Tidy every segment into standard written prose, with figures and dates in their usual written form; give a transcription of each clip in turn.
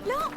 Look!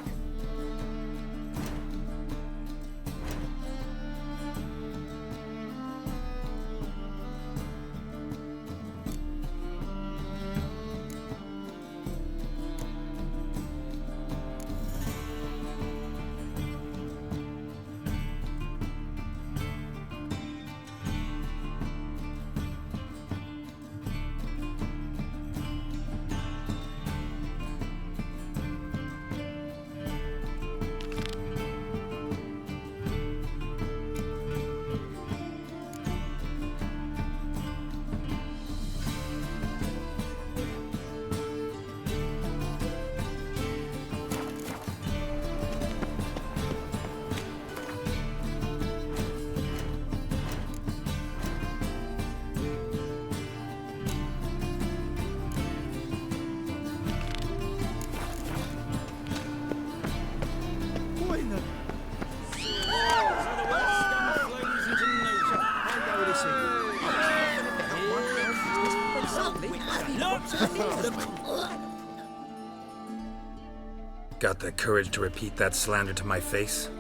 Got the courage to repeat that slander to my face?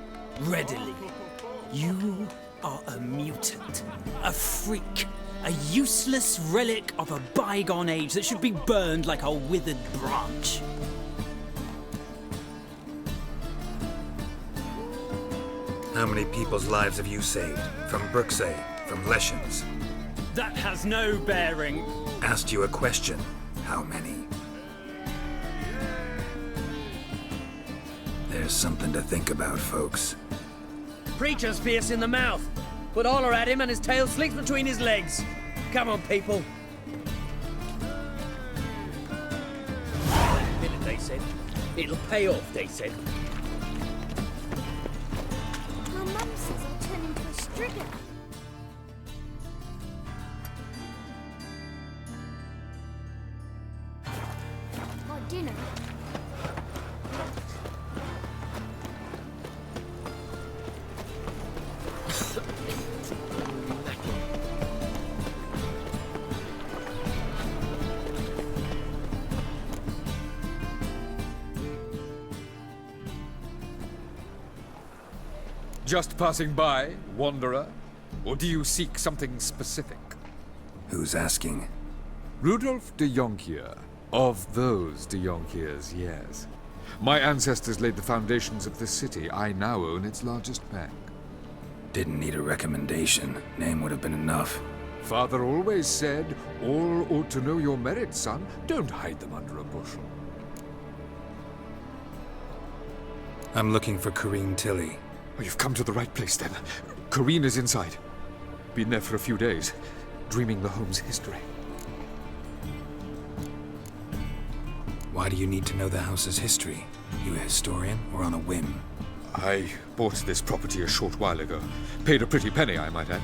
Readily. You are a mutant, a freak, a useless relic of a bygone age that should be burned like a withered branch. How many people's lives have you saved? From Bruxay, from Leshens? That has no bearing. Asked you a question. How many? There's something to think about, folks. Preacher's fierce in the mouth, but holler at him and his tail slinks between his legs. Come on, people. Did it, they said. It'll pay off, they said. My mum says I'll turn into a striga. My dinner. Just passing by, wanderer? Or do you seek something specific? Who's asking? Rudolf de Jonkier. Of those de Jonkiers, yes. My ancestors laid the foundations of this city. I now own its largest bank. Didn't need a recommendation. Name would have been enough. Father always said, all ought to know your merits, son. Don't hide them under a bushel. I'm looking for Corrine Tilly. Oh, you've come to the right place, then. Corrine is inside. Been there for a few days, dreaming the home's history. Why do you need to know the house's history? You a historian, or on a whim? I bought this property a short while ago. Paid a pretty penny, I might add.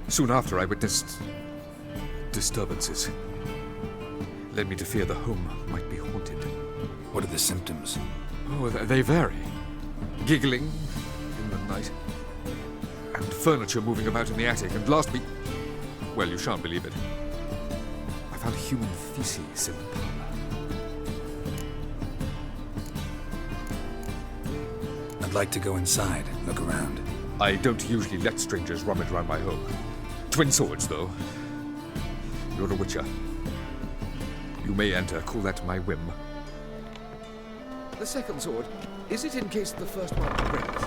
Soon after, I witnessed disturbances. Led me to fear the home might be haunted. What are the symptoms? Oh, they vary. Giggling in the night, and furniture moving about in the attic, and last week... Well, you shan't believe it. I found human feces in the parlor. I'd like to go inside, look around. I don't usually let strangers rummage around my home. Twin swords, though. You're a witcher. You may enter, call that my whim. The second sword, is it in case the first one breaks?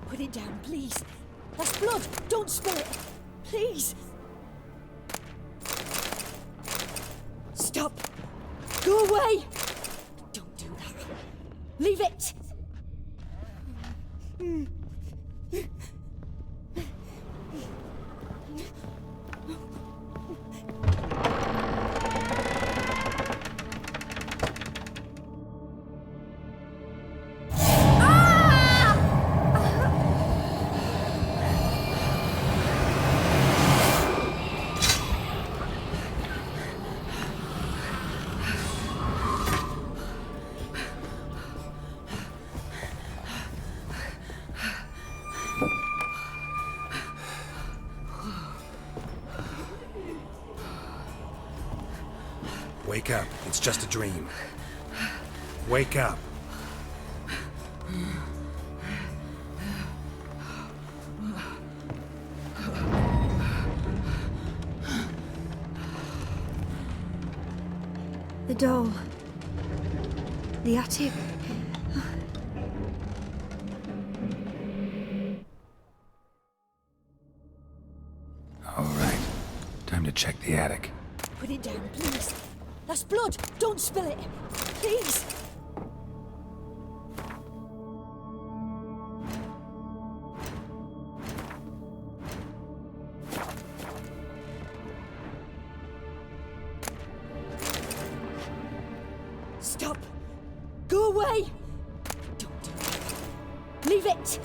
Put it down, please. That's blood. Don't spill it. Please. Stop. Go away. Don't do that. Leave it. Ah! It's just a dream. Wake up. The doll. The attic. All right. Time to check the attic. Put it down, please. That's blood. Don't spill it. Please. Stop. Go away. Don't do that. Leave it.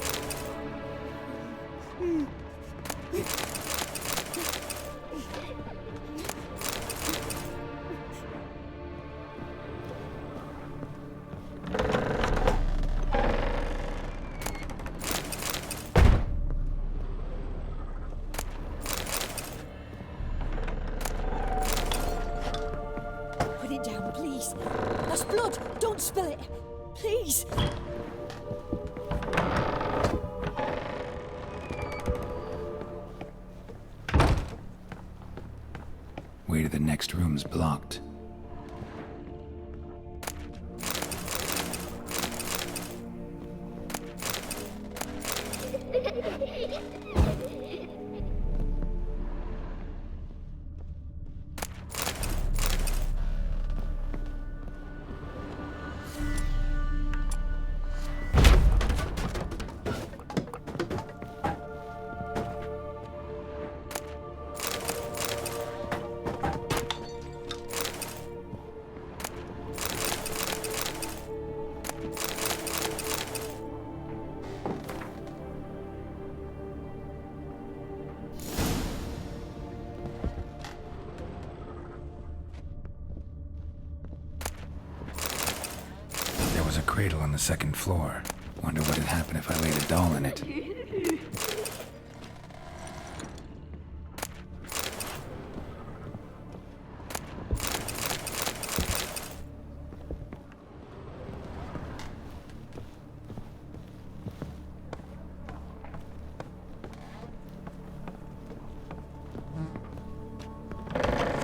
Put it down, please. That's blood. Don't spill it. Please. Way to the next room's blocked. There was a cradle on the second floor. Wonder what would happen if I laid a doll in it.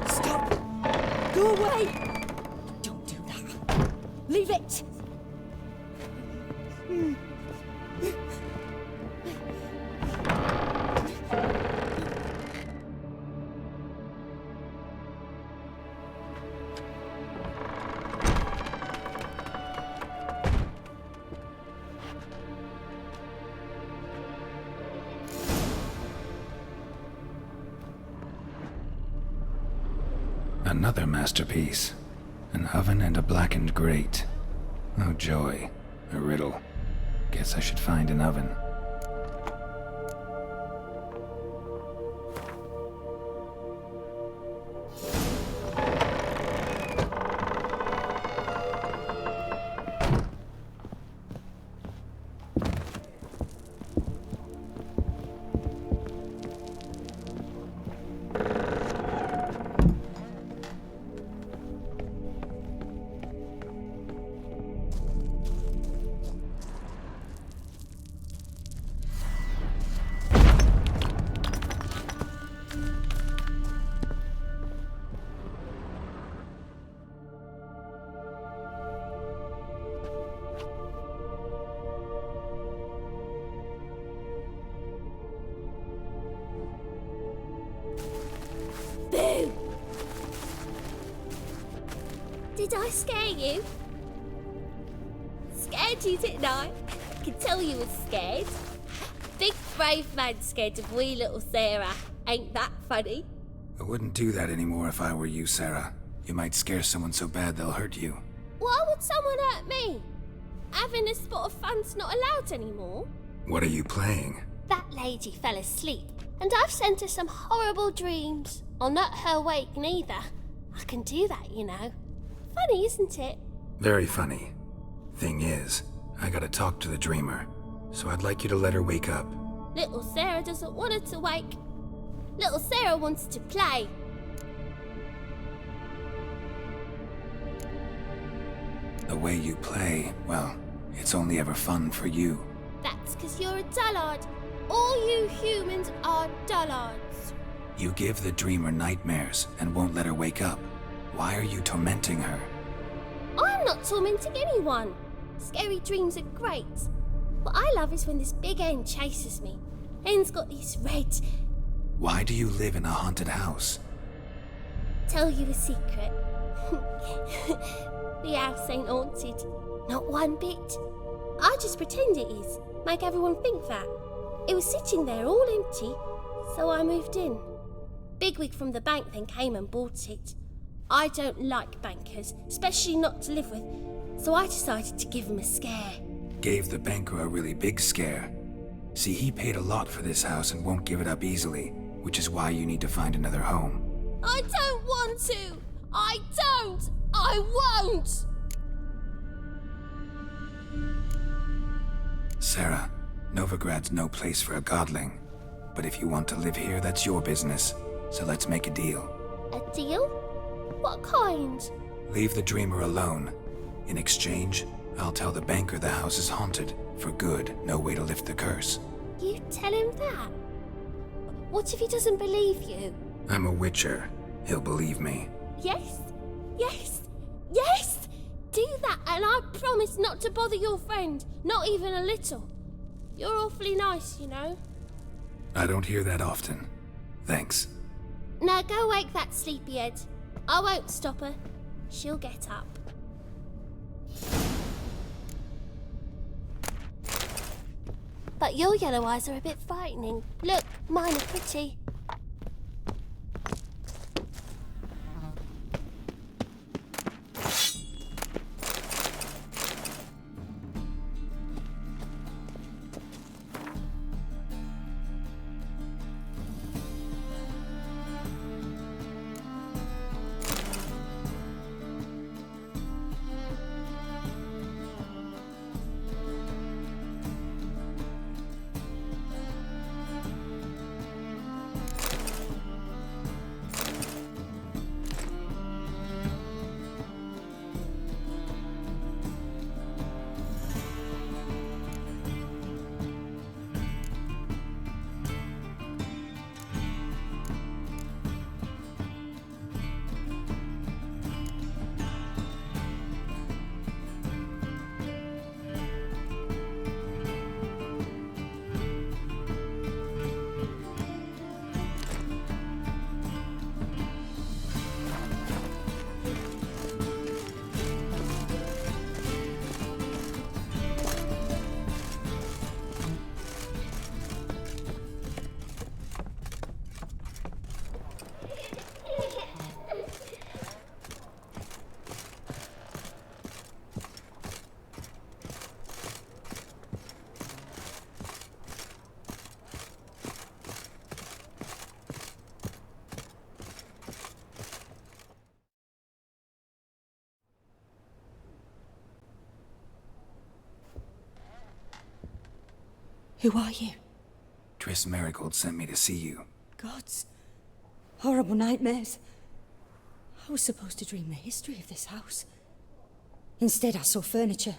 Stop. Go away. Don't do that. Leave it. Another masterpiece. An oven and a blackened grate. Oh joy. A riddle. Guess I should find an oven. Boo! Did I scare you? Scared you, didn't I? I can tell you was scared. Big brave man scared of wee little Sarah. Ain't that funny? I wouldn't do that anymore if I were you, Sarah. You might scare someone so bad they'll hurt you. Why would someone hurt me? Having a spot of fun's not allowed anymore. What are you playing? That lady fell asleep, and I've sent her some horrible dreams. I'll not her wake neither. I can do that, you know. Funny, isn't it? Very funny. Thing is, I gotta talk to the dreamer, so I'd like you to let her wake up. Little Sarah doesn't want her to wake. Little Sarah wants to play. The way you play, well, it's only ever fun for you. That's 'cause you're a dullard. All you humans are dullards. You give the dreamer nightmares and won't let her wake up. Why are you tormenting her? I'm not tormenting anyone. Scary dreams are great. What I love is when this big hen chases me. Hen's got these red... Why do you live in a haunted house? Tell you a secret. The house ain't haunted. Not one bit. I just pretend it is. Make everyone think that. It was sitting there all empty, so I moved in. Bigwig from the bank then came and bought it. I don't like bankers, especially not to live with, so I decided to give him a scare. Gave the banker a really big scare. See, he paid a lot for this house and won't give it up easily, which is why you need to find another home. I don't want to! I don't! I won't! Sarah, Novigrad's no place for a godling. But if you want to live here, that's your business. So let's make a deal. A deal? What kind? Leave the dreamer alone. In exchange, I'll tell the banker the house is haunted. For good, no way to lift the curse. You tell him that? What if he doesn't believe you? I'm a witcher. He'll believe me. Yes? Yes? Yes! Do that and I promise not to bother your friend. Not even a little. You're awfully nice, you know. I don't hear that often. Thanks. Now go wake that sleepyhead. I won't stop her. She'll get up. But your yellow eyes are a bit frightening. Look, mine are pretty. Who are you? Triss Marigold sent me to see you. Gods. Horrible nightmares. I was supposed to dream the history of this house. Instead, I saw furniture.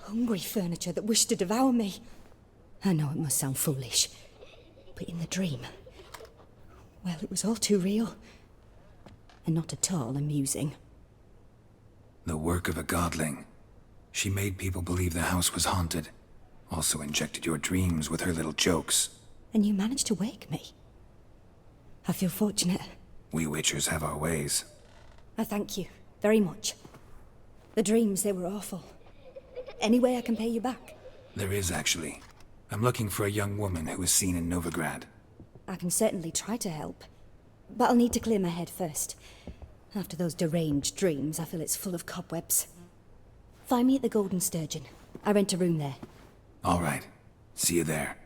Hungry furniture that wished to devour me. I know it must sound foolish, but in the dream, well, it was all too real. And not at all amusing. The work of a godling. She made people believe the house was haunted. Also injected your dreams with her little jokes. And you managed to wake me. I feel fortunate. We witchers have our ways. I thank you very much. The dreams, they were awful. Any way I can pay you back? There is, actually. I'm looking for a young woman who was seen in Novigrad. I can certainly try to help. But I'll need to clear my head first. After those deranged dreams, I feel it's full of cobwebs. Find me at the Golden Sturgeon. I rent a room there. All right. See you there.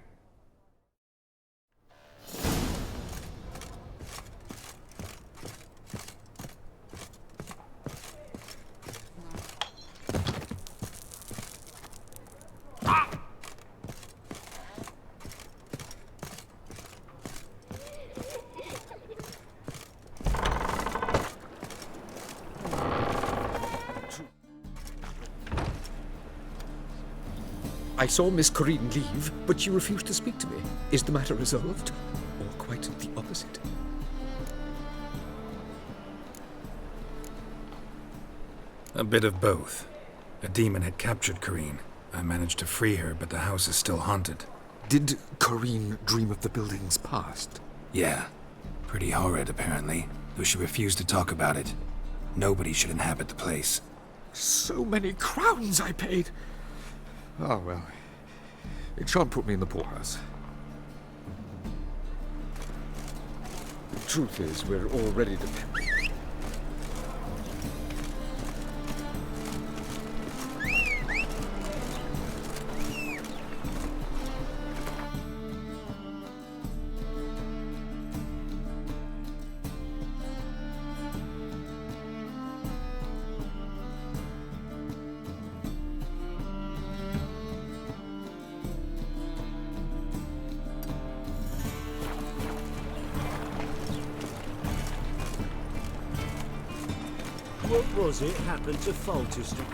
I saw Miss Corrine leave, but she refused to speak to me. Is the matter resolved? Or quite the opposite? A bit of both. A demon had captured Corrine. I managed to free her, but the house is still haunted. Did Corrine dream of the building's past? Yeah. Pretty horrid, apparently, though she refused to talk about it. Nobody should inhabit the place. So many crowns I paid! Oh, well. It shan't put me in the poorhouse. The truth is, we're already dependent. What was it happened to Foltester?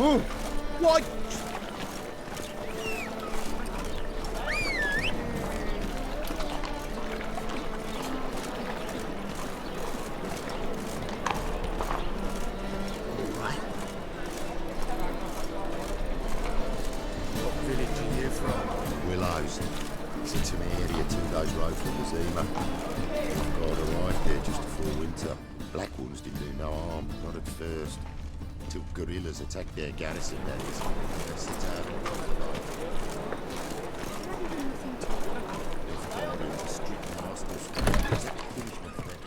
Why? What village are you from? Willows. It's into my area 2 days road from the Zima. God arrived there just before winter. Black ones didn't do no harm, not at first. Till guerrillas attacked their garrison, that is. That's the town. They've gone into strict masters. Exactly punishment for them.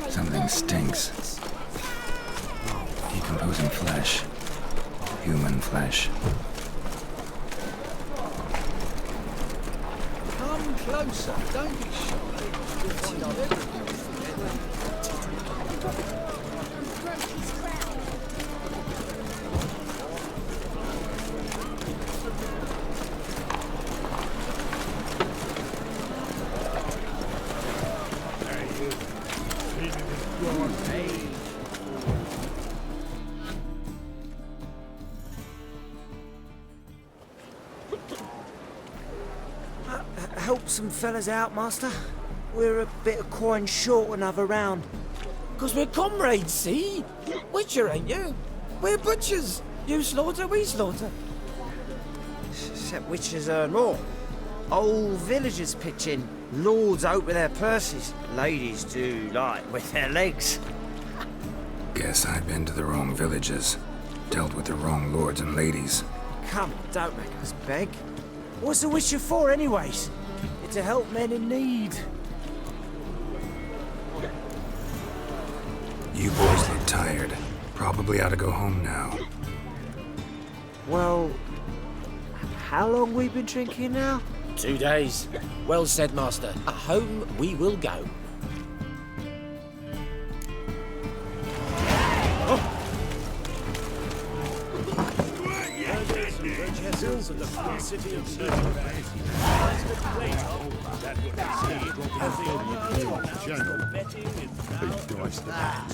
Something stinks. Decomposing flesh. Human flesh. Come closer, don't be shy. You'll find out everything. Help some fellas out, Master. We're a bit of coin short another round. 'Cause we're comrades, see? Witcher, ain't you? We're butchers. You slaughter, we slaughter. Except witches earn more. Old villagers pitch in. Lords out with their purses. Ladies do like with their legs. Guess I've been to the wrong villages. Dealt with the wrong lords and ladies. Come, don't make us beg. What's a witcher for, anyways? It's to help men in need. You boys look tired. Probably ought to go home now. Well, how long we been drinking now? 2 days. Well said, Master. Home we will go. Hills of the free city of Novigrad. That would be as the General betting is now.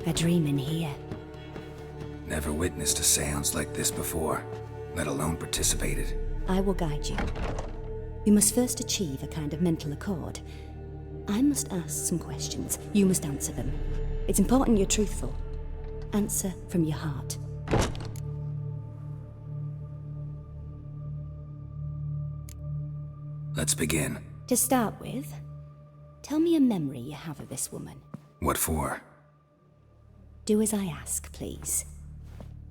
A dream in here. Never witnessed a seance like this before, let alone participated. I will guide you. You must first achieve a kind of mental accord. I must ask some questions. You must answer them. It's important you're truthful. Answer from your heart. Let's begin. To start with, tell me a memory you have of this woman. What for? Do as I ask, please.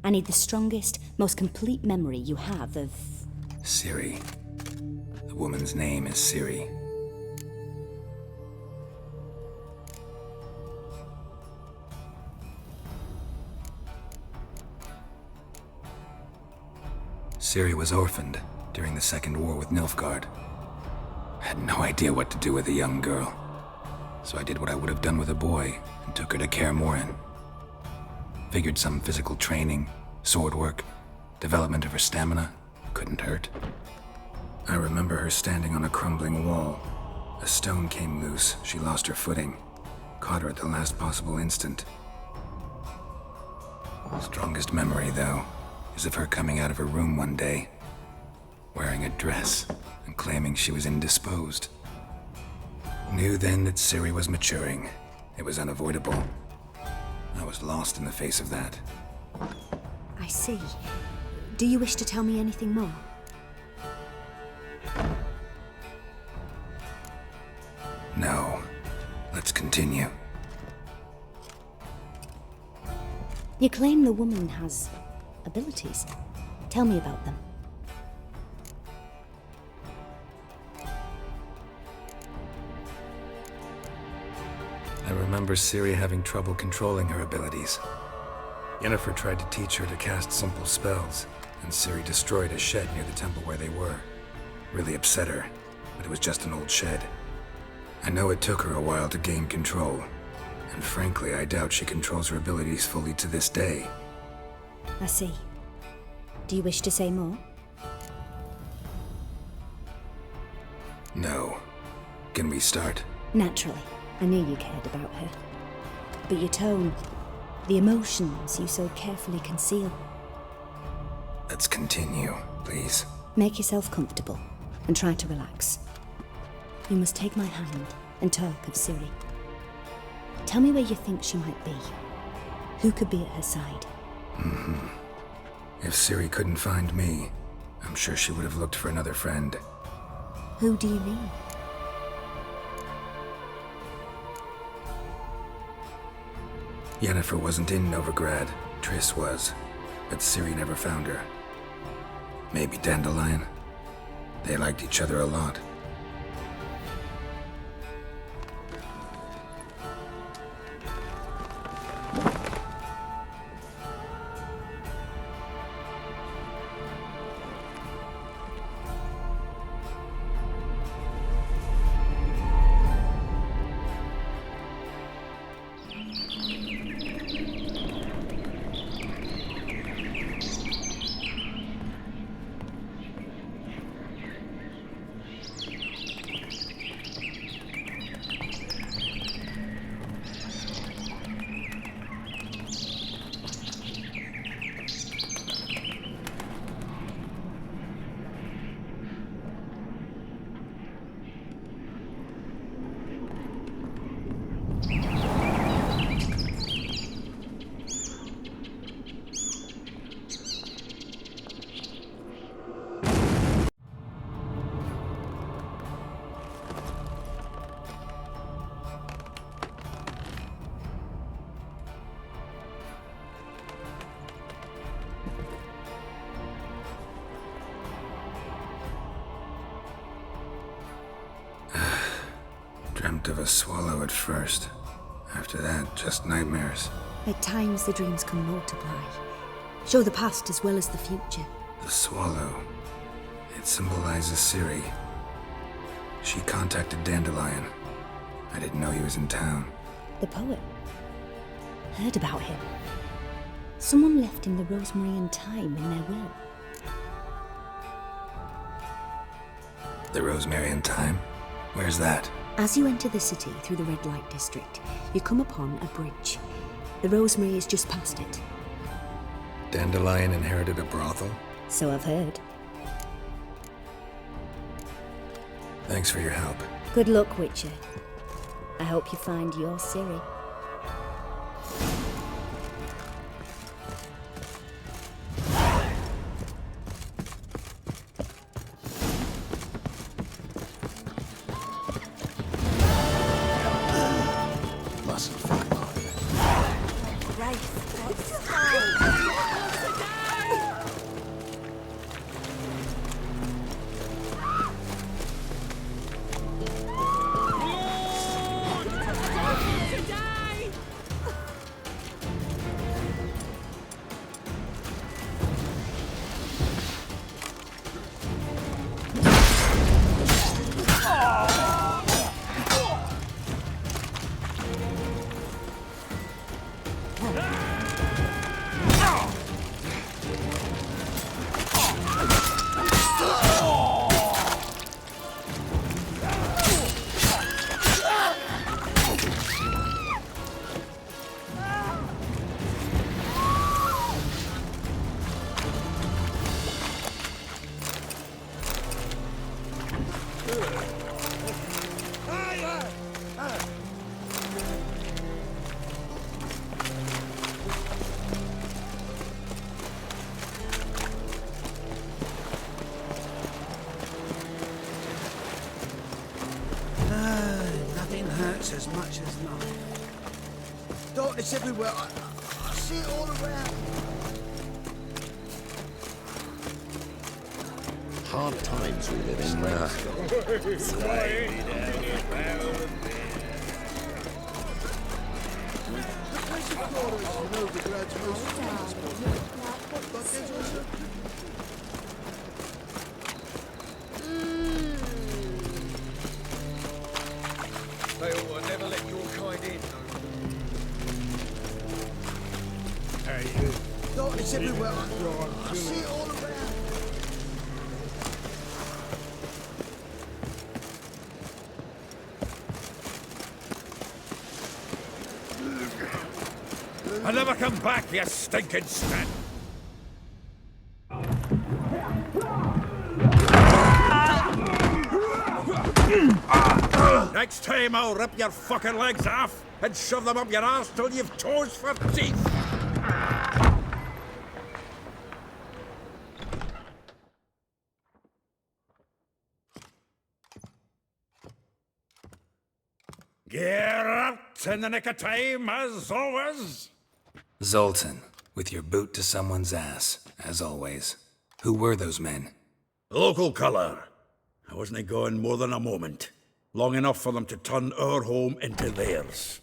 I need the strongest, most complete memory you have of... Ciri. The woman's name is Ciri. Ciri was orphaned during the Second War with Nilfgaard. I had no idea what to do with a young girl, so I did what I would have done with a boy and took her to Kaer Morhen. Figured some physical training, sword work, development of her stamina couldn't hurt. I remember her standing on a crumbling wall. A stone came loose, she lost her footing, caught her at the last possible instant. Strongest memory, though, is of her coming out of her room one day, wearing a dress and claiming she was indisposed. Knew then that Ciri was maturing. It was unavoidable. I was lost in the face of that. I see. Do you wish to tell me anything more? No. Let's continue. You claim the woman has abilities. Tell me about them. I remember Ciri having trouble controlling her abilities. Yennefer tried to teach her to cast simple spells, and Ciri destroyed a shed near the temple where they were. Really upset her, but it was just an old shed. I know it took her a while to gain control, and frankly, I doubt she controls her abilities fully to this day. I see. Do you wish to say more? No. Can we start? Naturally. I knew you cared about her. But your tone, the emotions you so carefully conceal. Let's continue, please. Make yourself comfortable and try to relax. You must take my hand and talk of Ciri. Tell me where you think she might be. Who could be at her side? If Ciri couldn't find me, I'm sure she would have looked for another friend. Who do you mean? Yennefer wasn't in Novigrad. Triss was, but Ciri never found her. Maybe Dandelion? They liked each other a lot. Dreamt of a swallow at first. After that, just nightmares. At times the dreams can multiply. Show the past as well as the future. The swallow. It symbolizes Ciri. She contacted Dandelion. I didn't know he was in town. The poet. Heard about him. Someone left him the rosemary and thyme in their will. The Rosemary and Thyme? Where's that? As you enter the city through the red light district, you come upon a bridge. The rosemary is just past it. Dandelion inherited a brothel? So I've heard. Thanks for your help. Good luck, Witcher. I hope you find your Ciri. Mustn't fight. hurts as much as mine. Darkness everywhere. I see it all around. Hard times we live in. The place of quarters in Novigrad's most famous building. But there's also... They will never let your kind in. Hey, you. Darkness everywhere. I see it all around. I'll never come back, you stinking stat. Next time I'll rip your fucking legs off and shove them up your ass till you've toes for teeth. Geralt, in the nick of time, as always. Zoltan, with your boot to someone's ass, as always. Who were those men? Local colour. I wasn't gone more than a moment. Long enough for them to turn our home into theirs.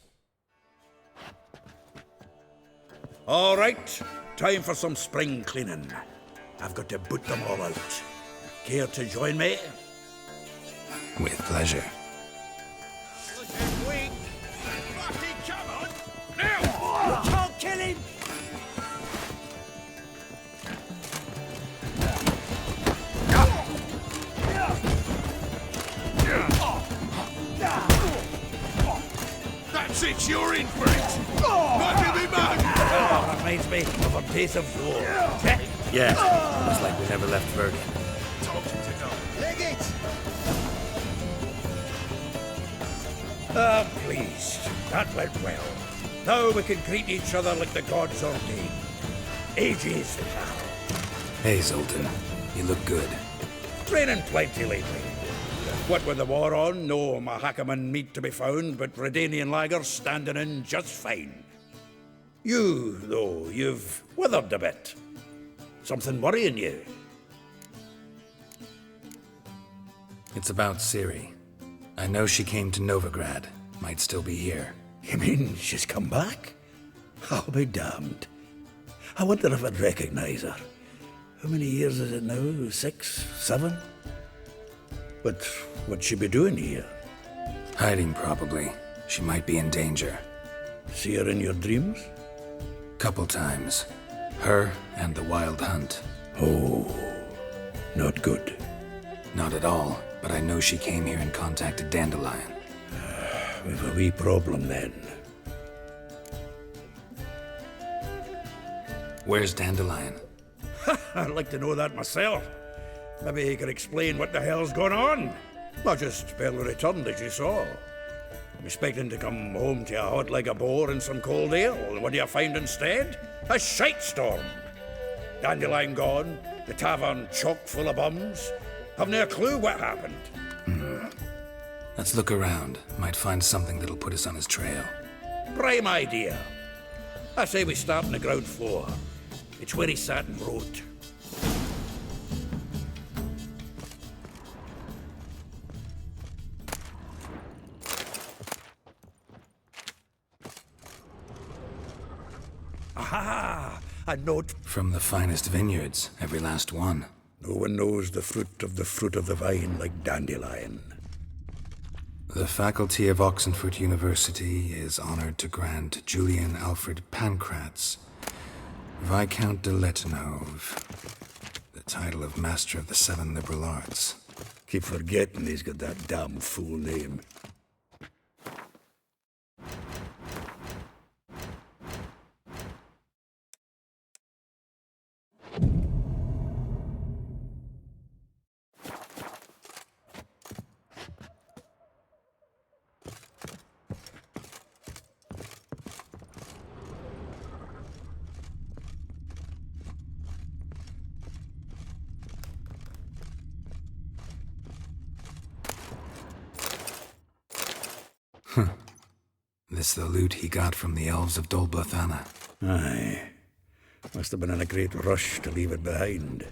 All right, time for some spring cleaning. I've got to boot them all out. Care to join me? With pleasure. Can't kill him! That's it, you're in for it! Not to be mug! Reminds me of a piece of war. Yeah, looks like we never left Verdun. Leg it! Ah, please. That went well. Now we can greet each other like the gods ordained. Ages pal. Hey, Zoltan. You look good. Training plenty lately. What with the war on, no Mahakaman meat to be found, but Redanian lagers standing in just fine. You, though, you've withered a bit. Something worrying you? It's about Ciri. I know she came to Novigrad. Might still be here. You mean she's come back? I'll be damned. I wonder if I'd recognize her. How many years is it now? 6, 7? But what'd she be doing here? Hiding, probably. She might be in danger. See her in your dreams? Couple times. Her and the Wild Hunt. Oh, not good. Not at all, but I know she came here and contacted Dandelion. We've a wee problem then. Where's Dandelion? I'd like to know that myself. Maybe he could explain what the hell's going on. Not just barely returned, as you saw. I'm expecting to come home to a hot like a boar and some cold ale. And what do you find instead? A shite storm. Dandelion gone, the tavern chock full of bums. Haven't a clue what happened. Let's look around. Might find something that'll put us on his trail. Prime idea. I say we start on the ground floor. It's where he sat and wrote. Aha! A note. From the finest vineyards, every last one. No one knows the fruit of the vine like Dandelion. The faculty of Oxenfurt University is honored to grant Julian Alfred Pancratz, Viscount de Letenove, the title of Master of the Seven Liberal Arts. Keep forgetting he's got that damn fool name. This the loot he got from the elves of Dol Blathanna. Aye. Must have been in a great rush to leave it behind.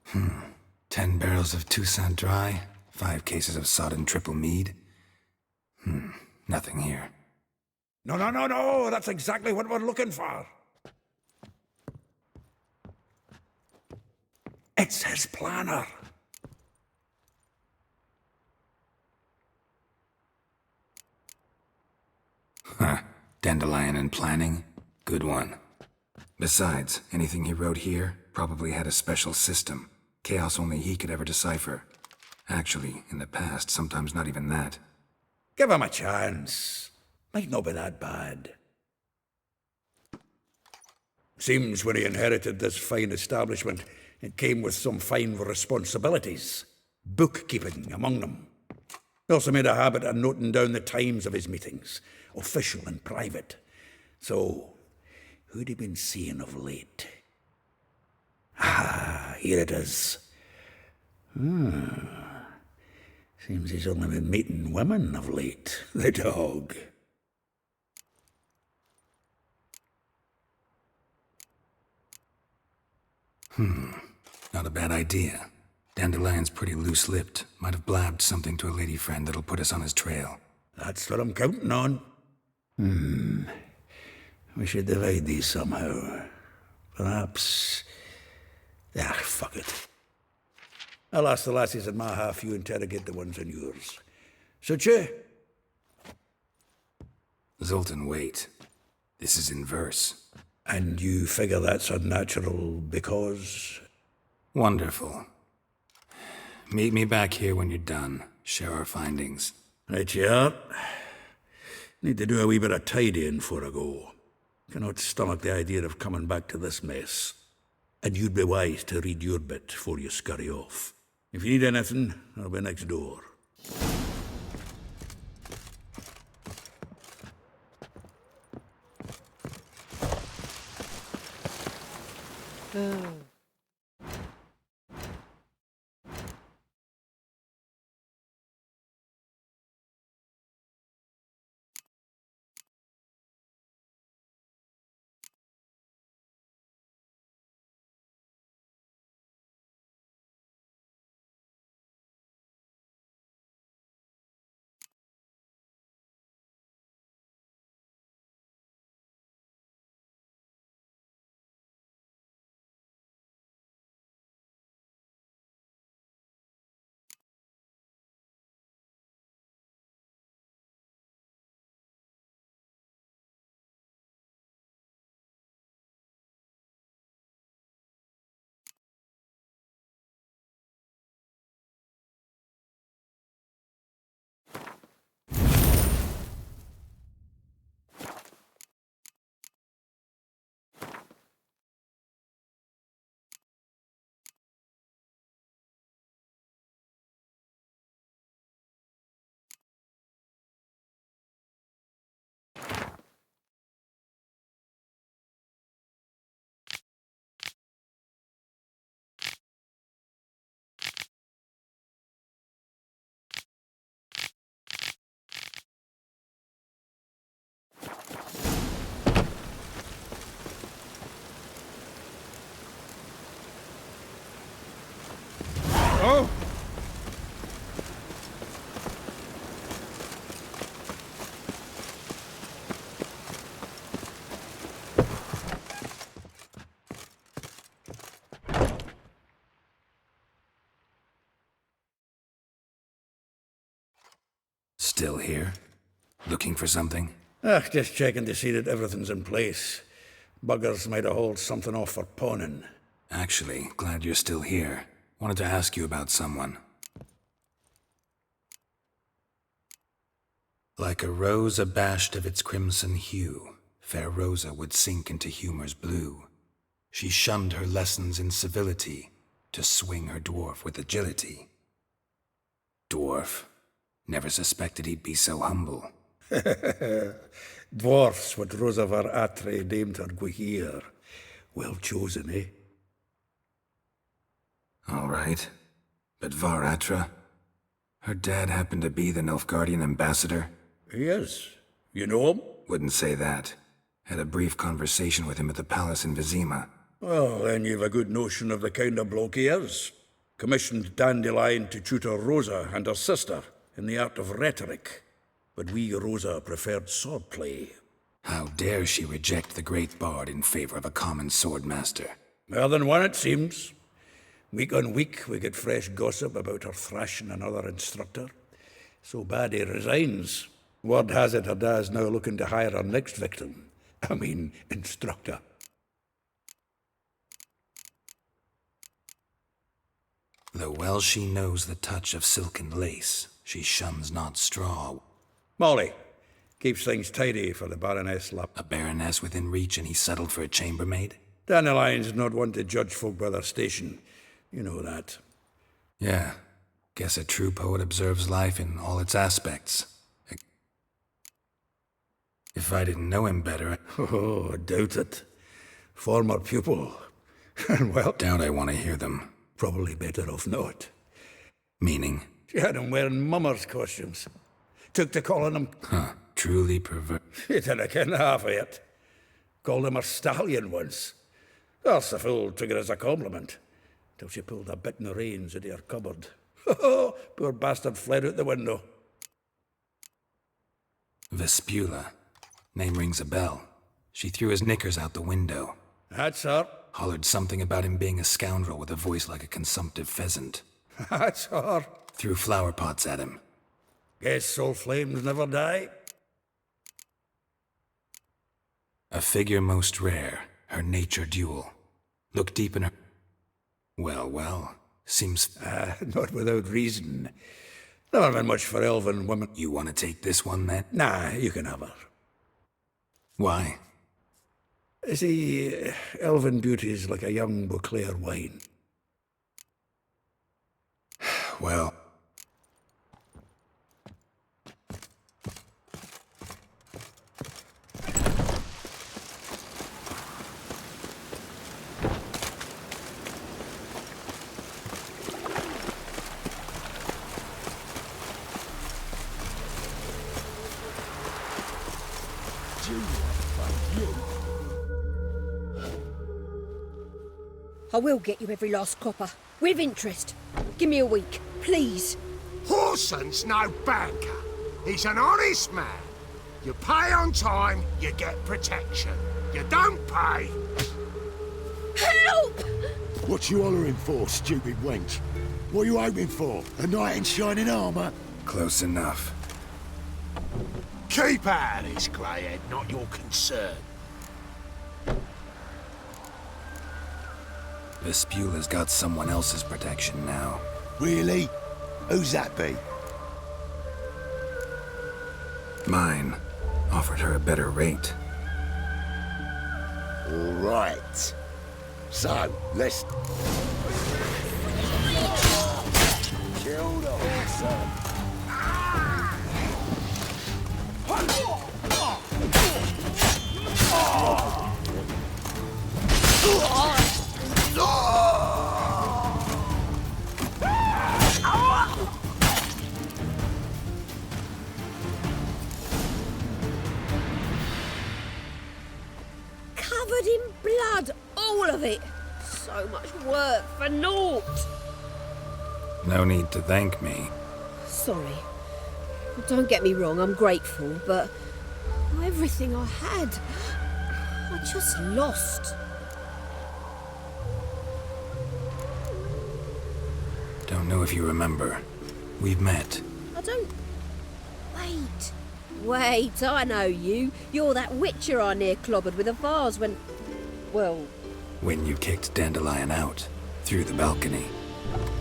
Hmm. 10 barrels of Toussaint dry, 5 cases of sodden triple mead. Nothing here. No, that's exactly what we're looking for. It's his planner. Huh. Dandelion and planning? Good one. Besides, anything he wrote here probably had a special system. Chaos only he could ever decipher. Actually, in the past, sometimes not even that. Give him a chance. Might not be that bad. Seems when he inherited this fine establishment, it came with some fine responsibilities. Bookkeeping among them. He also made a habit of noting down the times of his meetings, official and private. So, who'd he been seeing of late? Ah, here it is. Seems he's only been meeting women of late, the dog. Not a bad idea. Dandelion's pretty loose-lipped. Might have blabbed something to a lady friend that'll put us on his trail. That's what I'm counting on. We should divide these somehow. Perhaps... fuck it. I'll ask the lassies in my half, you interrogate the ones in yours. Suit you? Zoltan, wait. This is in verse. And you figure that's unnatural because... Wonderful. Meet me back here when you're done. Share our findings. Right you are. Need to do a wee bit of tidying before I go. Cannot stomach the idea of coming back to this mess. And you'd be wise to read your bit before you scurry off. If you need anything, I'll be next door. Oh! Still here? Looking for something? Just checking to see that everything's in place. Buggers might have hauled something off for pawning. Actually, glad you're still here. Wanted to ask you about someone. Like a rose abashed of its crimson hue, fair Rosa would sink into humor's blue. She shunned her lessons in civility, to swing her dwarf with agility. Dwarf. Never suspected he'd be so humble. Dwarfs what Rosavar Atre named her Gwahir. Well chosen, eh? All right. But Var-Atra? Her dad happened to be the Nilfgaardian ambassador? He is. You know him? Wouldn't say that. Had a brief conversation with him at the palace in Vizima. Well, then you've a good notion of the kind of bloke he is. Commissioned Dandelion to tutor Rosa and her sister in the art of rhetoric. But we Rosa preferred swordplay. How dare she reject the great bard in favor of a common swordmaster? More than one, it seems. Week on week, we get fresh gossip about her thrashing another instructor. So bad he resigns. Word has it her dad's now looking to hire her next victim. I mean, instructor. Though well she knows the touch of silken lace, she shuns not straw. Molly keeps things tidy for the Baroness Lap. A baroness within reach and he settled for a chambermaid? Dandelion's not one to judge folk by their station. You know that. Yeah. Guess a true poet observes life in all its aspects. If I didn't know him better... Oh, I doubt it. Former pupil. And well... Doubt I want to hear them. Probably better off not. Meaning? She had him wearing mummers' costumes. Took to calling him... Huh. Truly perverse. You didn't ken half of it. Called him a stallion once. That's the fool took it as a compliment. Till she pulled a bit in the reins into her cupboard. Poor bastard fled out the window. Vespula. Name rings a bell. She threw his knickers out the window. That's her. Hollered something about him being a scoundrel with a voice like a consumptive pheasant. That's her. Threw flower pots at him. Guess soul flames never die. A figure most rare, her nature dual. Look deep in her... Well, seems... Not without reason. Never been much for elven women. You want to take this one, then? Nah, you can have her. Why? See, elven beauty's like a young Beauclair wine. Well... I will get you every last copper, with interest. Give me a week, please. Horson's no banker. He's an honest man. You pay on time, you get protection. You don't pay... Help! What you hollering for, stupid wench? What you hoping for? A knight in shining armour? Close enough. Keep out of this, greyhead, not your concern. Vespula's got someone else's protection now. Really? Who's that be? Mine. Offered her a better rate. All right. So, let's... Kill the horse. Covered in blood, all of it. So much work for naught. No need to thank me. Sorry. Don't get me wrong, I'm grateful, but everything I had, I just lost. Don't know if you remember. We've met. I don't... Wait, I know you. You're that witcher I near clobbered with a vase when... Well... When you kicked Dandelion out. Through the balcony.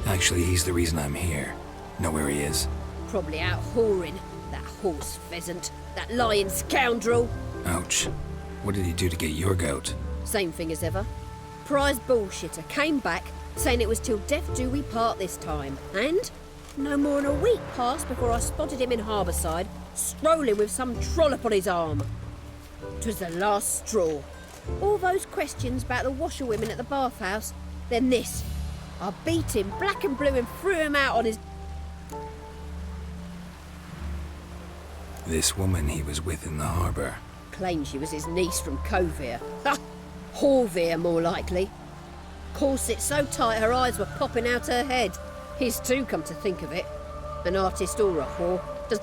Actually, he's the reason I'm here. Know where he is? Probably out whoring. That horse pheasant. That lying scoundrel. Ouch. What did he do to get your goat? Same thing as ever. Prize bullshitter came back, saying it was till death do we part this time. And No more than a week passed before I spotted him in Harbourside, strolling with some trollop on his arm. 'Twas the last straw. All those questions about the washerwomen at the bathhouse, then this. I beat him black and blue and threw him out on his... This woman he was with in the harbour. Claimed she was his niece from Covere. Ha! Horvere, more likely. Corset so tight her eyes were popping out her head. His too, come to think of it. An artist or a whore. Does...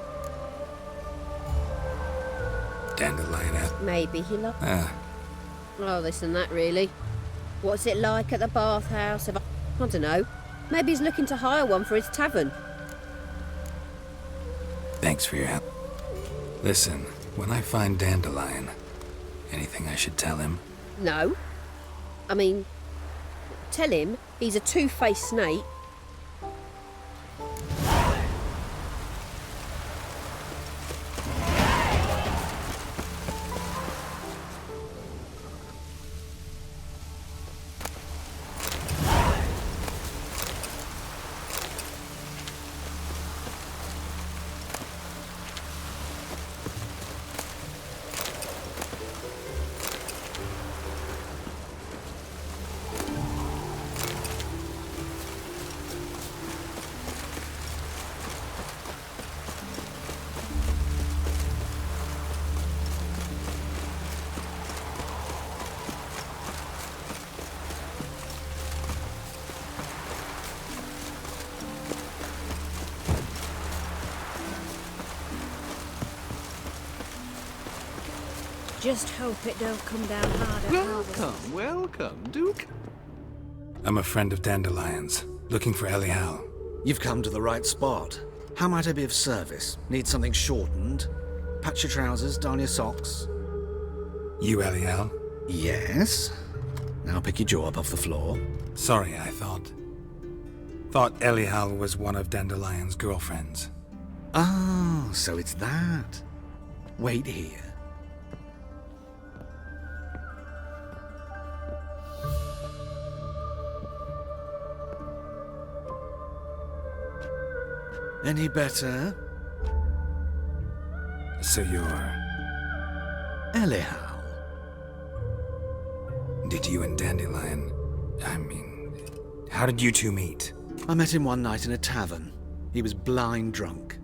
Dandelion out. Maybe he loved... Ah, Oh, this and that, really. What's it like at the bathhouse? I don't know. Maybe he's looking to hire one for his tavern. thanks for your help. Listen, when I find Dandelion, anything I should tell him? No. I mean, tell him he's a two-faced snake. Just hope it don't come down hard at Welcome, welcome, Duke. I'm a friend of Dandelion's, looking for Elihal. You've come to the right spot. How might I be of service? Need something shortened? Patch your trousers, darn your socks. You Elihal? Yes. Now pick your jaw up off the floor. Sorry, I thought Elihal was one of Dandelion's girlfriends. Oh, so it's that. Wait here. Any better? So you're... Elihal. Did you and Dandelion... how did you two meet? I met him one night in a tavern. He was blind drunk.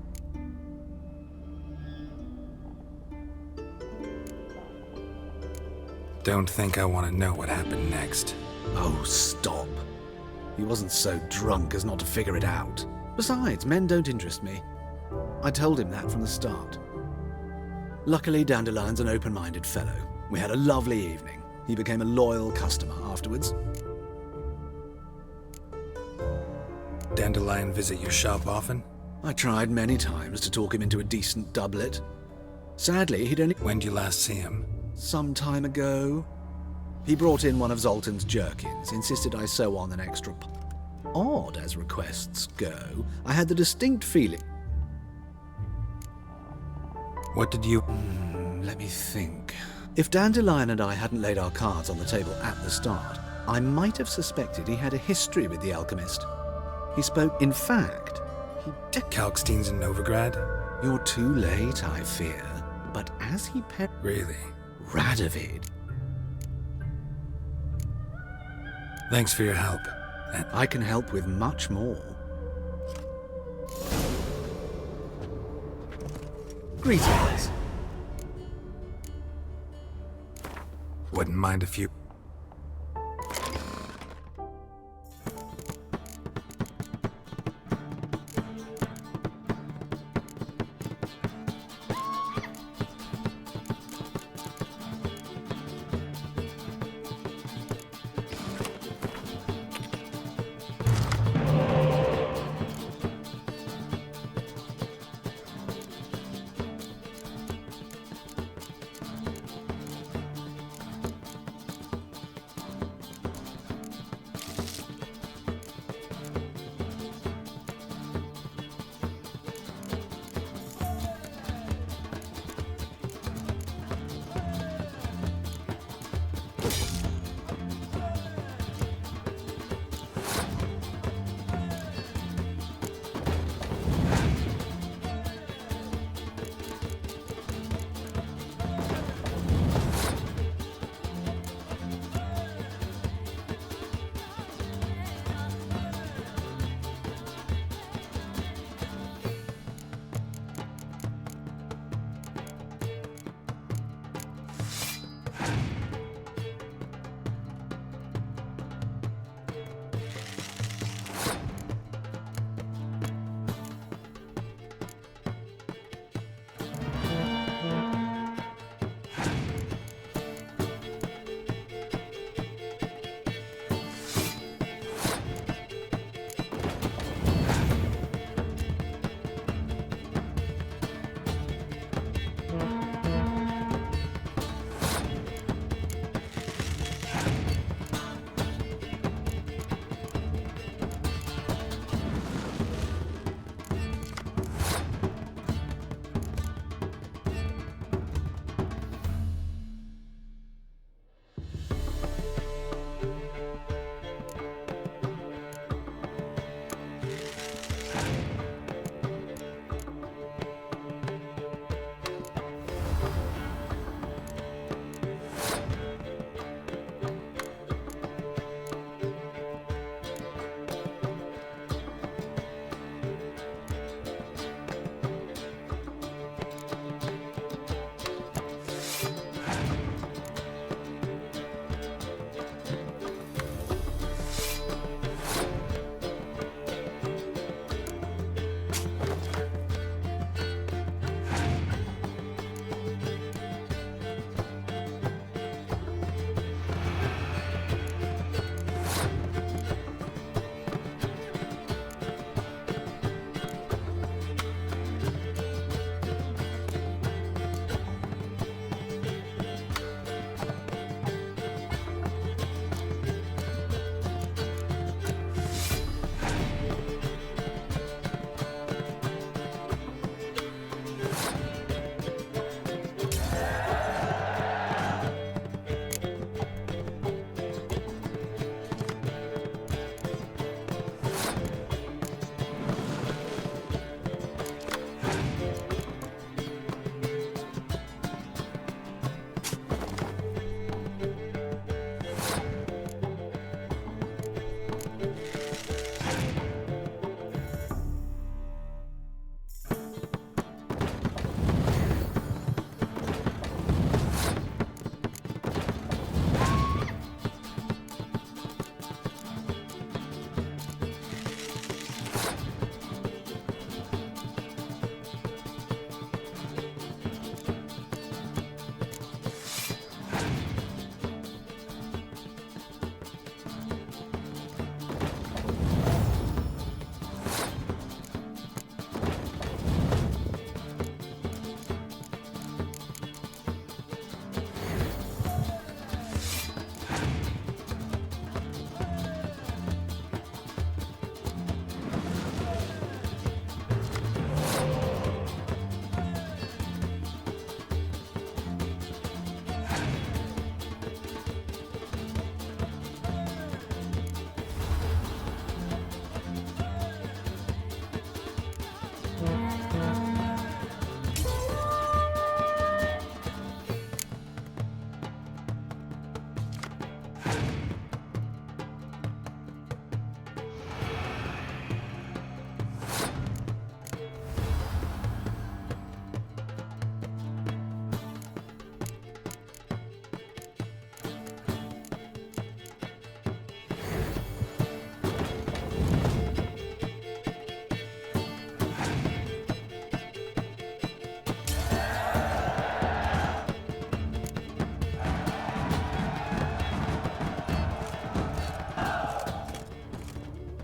Don't think I want to know what happened next. Oh, stop. He wasn't so drunk as not to figure it out. Besides, men don't interest me. I told him that from the start. Luckily, Dandelion's an open-minded fellow. We had a lovely evening. He became a loyal customer afterwards. Dandelion visit your shop often? I tried many times to talk him into a decent doublet. Sadly, he'd only... When did you last see him? Some time ago. He brought in one of Zoltan's jerkins, insisted I sew on an extra... Odd as requests go, I had the distinct feeling... What did you... let me think. If Dandelion and I hadn't laid our cards on the table at the start, I might have suspected he had a history with the alchemist. He spoke, in fact, he... Kalkstein's in Novigrad? You're too late, I fear. But as he Really? Radovid. Thanks for your help. I can help with much more. Greetings. Wouldn't mind if you...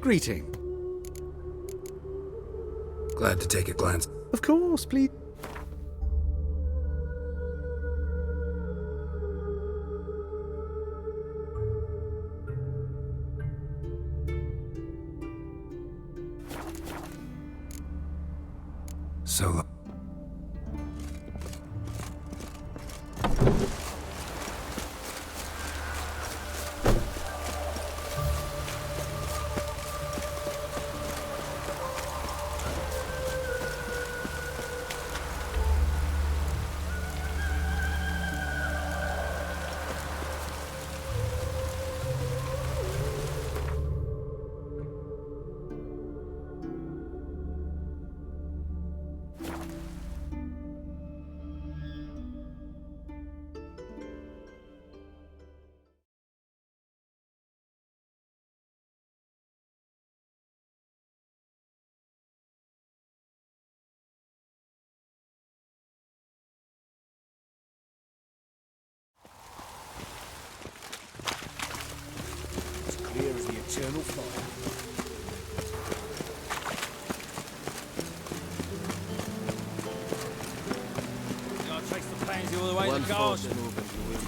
Greeting. Glad to take a glance. Of course, please. Solo. Clear as the eternal fire. I traced the pansy all the way to the garden.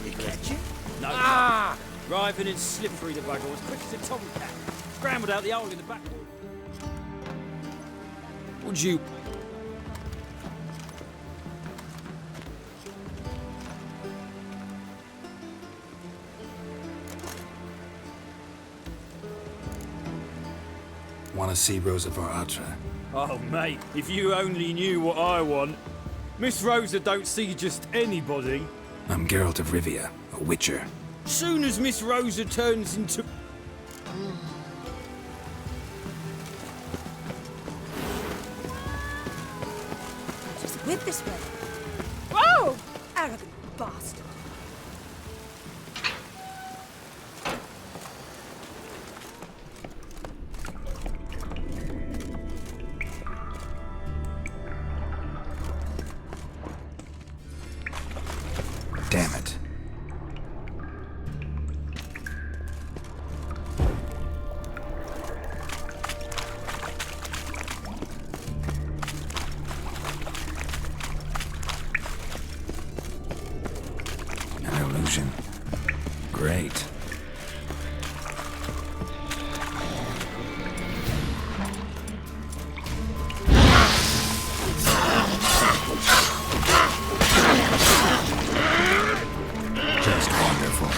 You catch it? No. Driving and slippery the bugger was quick as a tomcat. Scrambled out the hole in the back. Would you... Want to see Rosa Varatra? Oh, mate, if you only knew what I want. Miss Rosa don't see just anybody. I'm Geralt of Rivia, a witcher. Soon as Miss Rosa turns into... Just whip this way. Whoa! Arrogant bastard. Damn it. An illusion. Great. Just wonderful.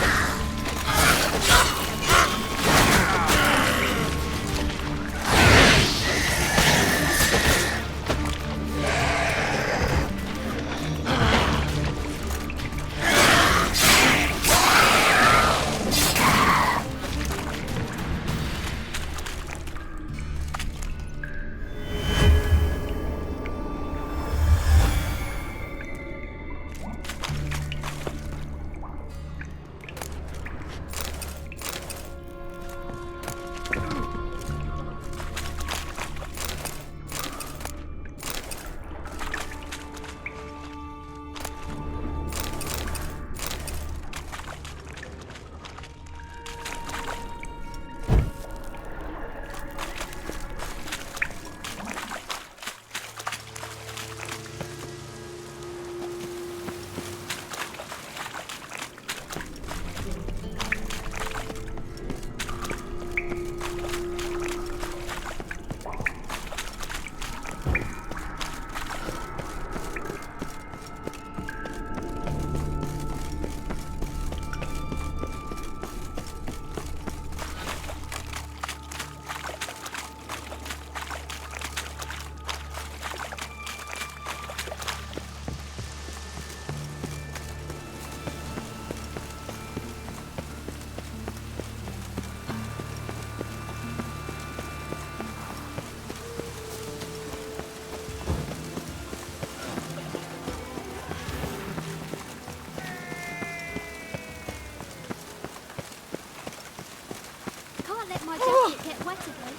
My jacket get wet again.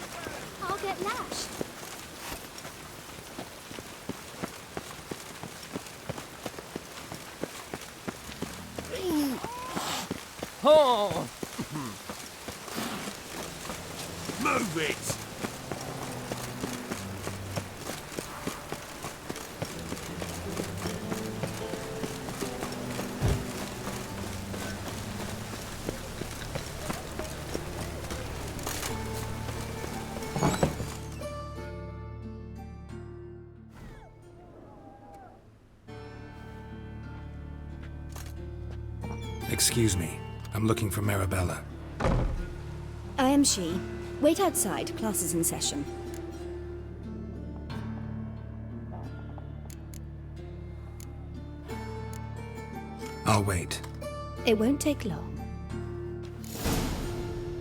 I'll get lashed. Oh! Move it! Excuse me. I'm looking for Marabella. I am she. Wait outside. Class is in session. I'll wait. It won't take long.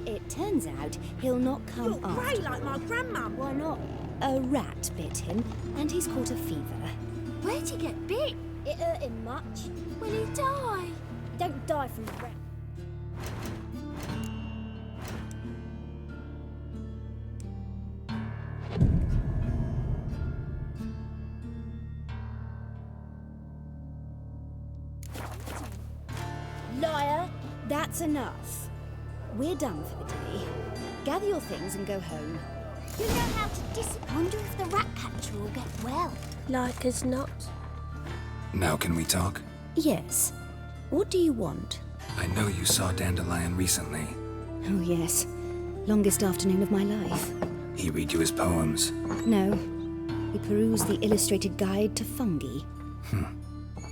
It turns out he'll not come You're after. grey like my grandmum. Why not? A rat bit him, and he's caught a fever. Where'd he get bit? It hurt him much. Will he die? Don't die from the rat. Liar! That's enough. We're done for the day. Gather your things and go home. You know how to wonder if the rat catcher will get well. Like as not. Now can we talk? Yes. What do you want? I know you saw Dandelion recently. Oh, yes. Longest afternoon of my life. He read you his poems. No. We perused the illustrated guide to fungi.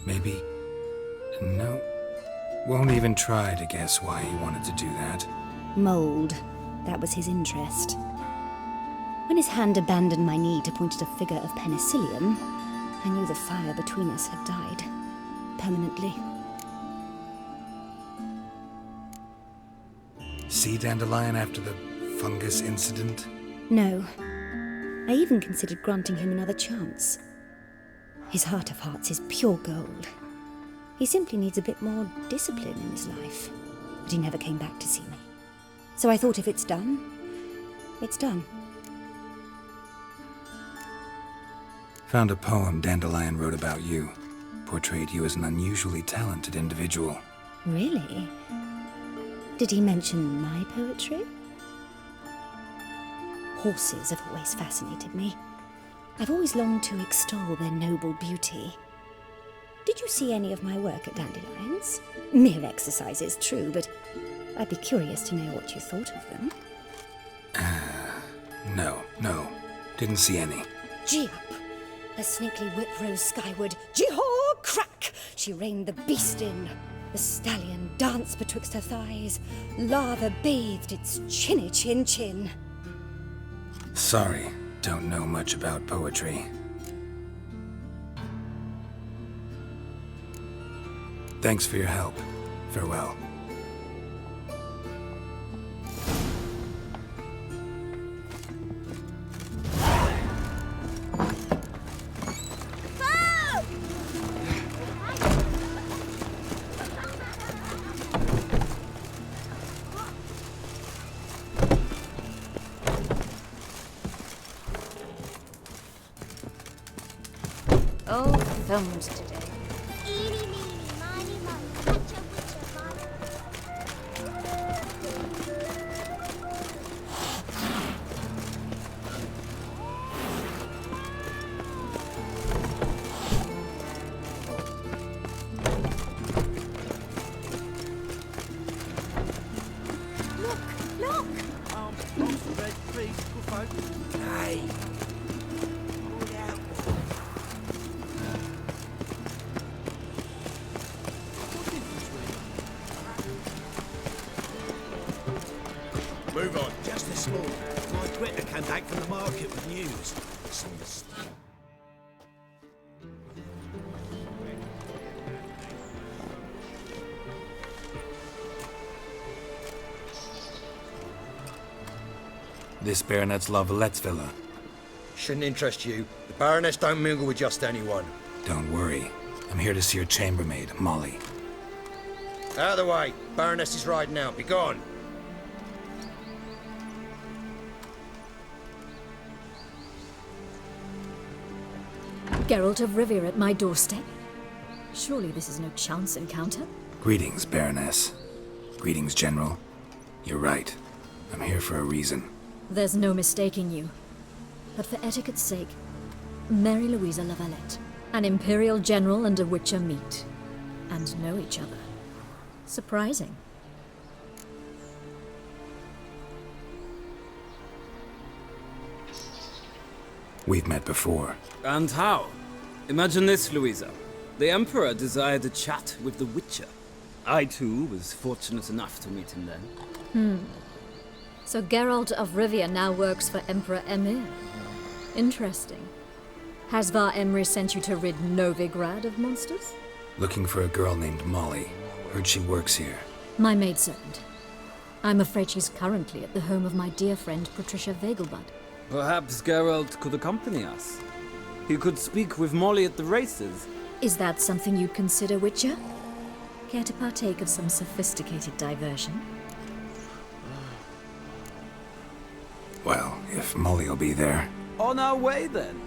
Maybe... No. Won't even try to guess why he wanted to do that. Mold. That was his interest. When his hand abandoned my knee to point at a figure of penicillium, I knew the fire between us had died. Permanently. See Dandelion after the fungus incident? No. I even considered granting him another chance. His heart of hearts is pure gold. He simply needs a bit more discipline in his life. But he never came back to see me. So I thought if it's done, it's done. Found a poem Dandelion wrote about you. Portrayed you as an unusually talented individual. Really? Did he mention my poetry? Horses have always fascinated me. I've always longed to extol their noble beauty. Did you see any of my work at Dandelion's? Mere exercises, true, but I'd be curious to know what you thought of them. No. Didn't see any. Gee up! A snaky whip rose skyward. Gee-haw! Crack! She reined the beast in. The stallion danced betwixt her thighs. Lava bathed its chinny chin. Sorry, don't know much about poetry. Thanks for your help. Farewell. Oh, filmed today. Eeny, meeny, miny, moe, catcha, witcha, mine. Look! Red, please, good folk. Hey! Hold out. Move on, just this morning. My quitter came back from the market with news. This Baronet's La Vallette's villa. Shouldn't interest you. The Baroness don't mingle with just anyone. Don't worry. I'm here to see your chambermaid, Molly. Out of the way. Baroness is riding out. Be gone. Geralt of Rivia at my doorstep. Surely this is no chance encounter. Greetings, Baroness. Greetings, General. You're right. I'm here for a reason. There's no mistaking you. But for etiquette's sake, Mary Louisa Lavalette, an Imperial General and a Witcher meet, and know each other. Surprising. We've met before. And how? Imagine this, Louisa. The Emperor desired a chat with the Witcher. I, too, was fortunate enough to meet him then. So Geralt of Rivia now works for Emperor Emir. Interesting. Has Var Emry sent you to rid Novigrad of monsters? Looking for a girl named Molly. Heard she works here. My maidservant. I'm afraid she's currently at the home of my dear friend Patricia Vegelbud. Perhaps Geralt could accompany us. He could speak with Molly at the races. Is that something you'd consider, Witcher? Care to partake of some sophisticated diversion? Well, if Molly'll be there. On our way, then.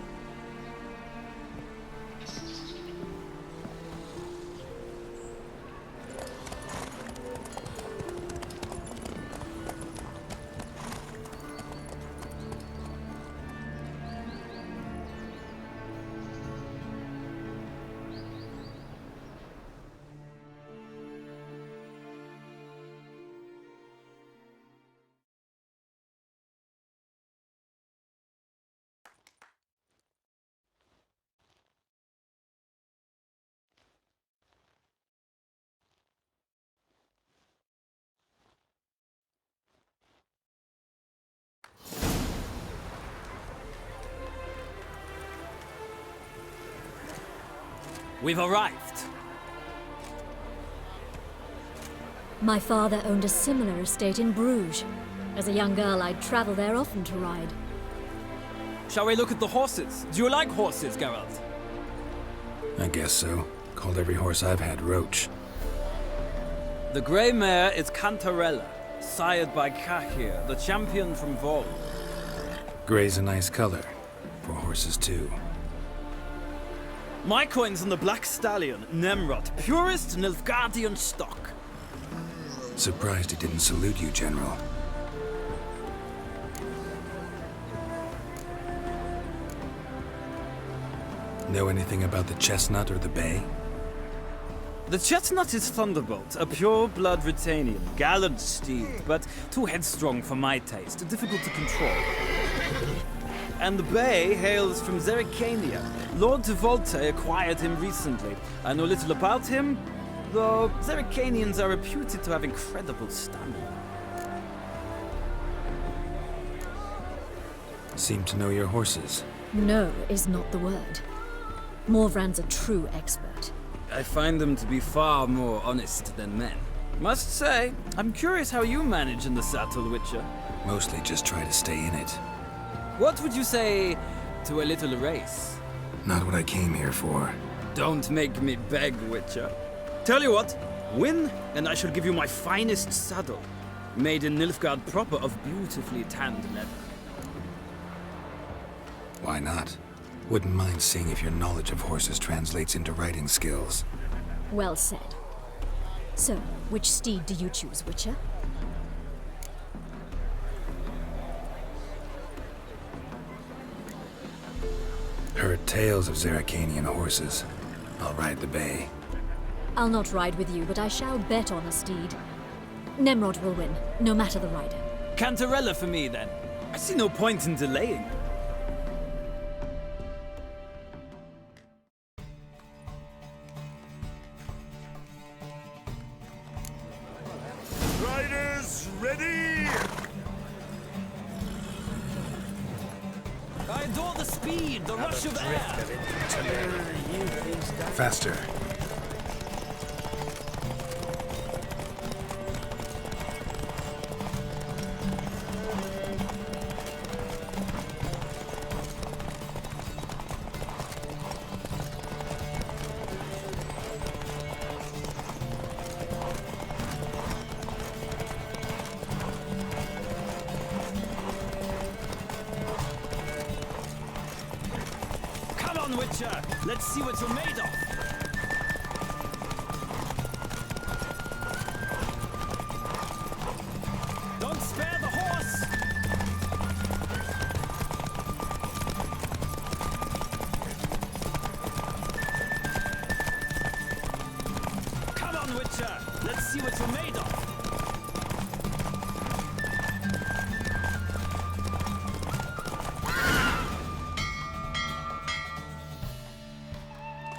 We've arrived. My father owned a similar estate in Bruges. As a young girl, I'd travel there often to ride. Shall we look at the horses? Do you like horses, Geralt? I guess so. Called every horse I've had Roach. The grey mare is Cantarella, sired by Cahir, the champion from Vol. Grey's a nice color. For horses, too. My coin's on the black stallion, Nemrod, purest Nilfgaardian stock. Surprised he didn't salute you, General. Know anything about the chestnut or the bay? The chestnut is Thunderbolt, a pure-blood Britannian, gallant steed, but too headstrong for my taste, difficult to control. And the bay hails from Zerrikania. Lord de Volte acquired him recently. I know little about him, though Zerrikanians are reputed to have incredible stamina. Seem to know your horses. No is not the word. Morvran's a true expert. I find them to be far more honest than men. Must say, I'm curious how you manage in the saddle, Witcher. Mostly just try to stay in it. What would you say to a little race? Not what I came here for. Don't make me beg, Witcher. Tell you what, win, and I shall give you my finest saddle. Made in Nilfgaard proper of beautifully tanned leather. Why not? Wouldn't mind seeing if your knowledge of horses translates into riding skills. Well said. So, which steed do you choose, Witcher? Heard tales of Zerrikanian horses. I'll ride the bay. I'll not ride with you, but I shall bet on a steed. Nemrod will win, no matter the rider. Cantarella for me, then. I see no point in delaying. Riders, ready! I adore the speed, the rush of air. Faster. Witcher, let's see what you're made of. Don't spare the horse.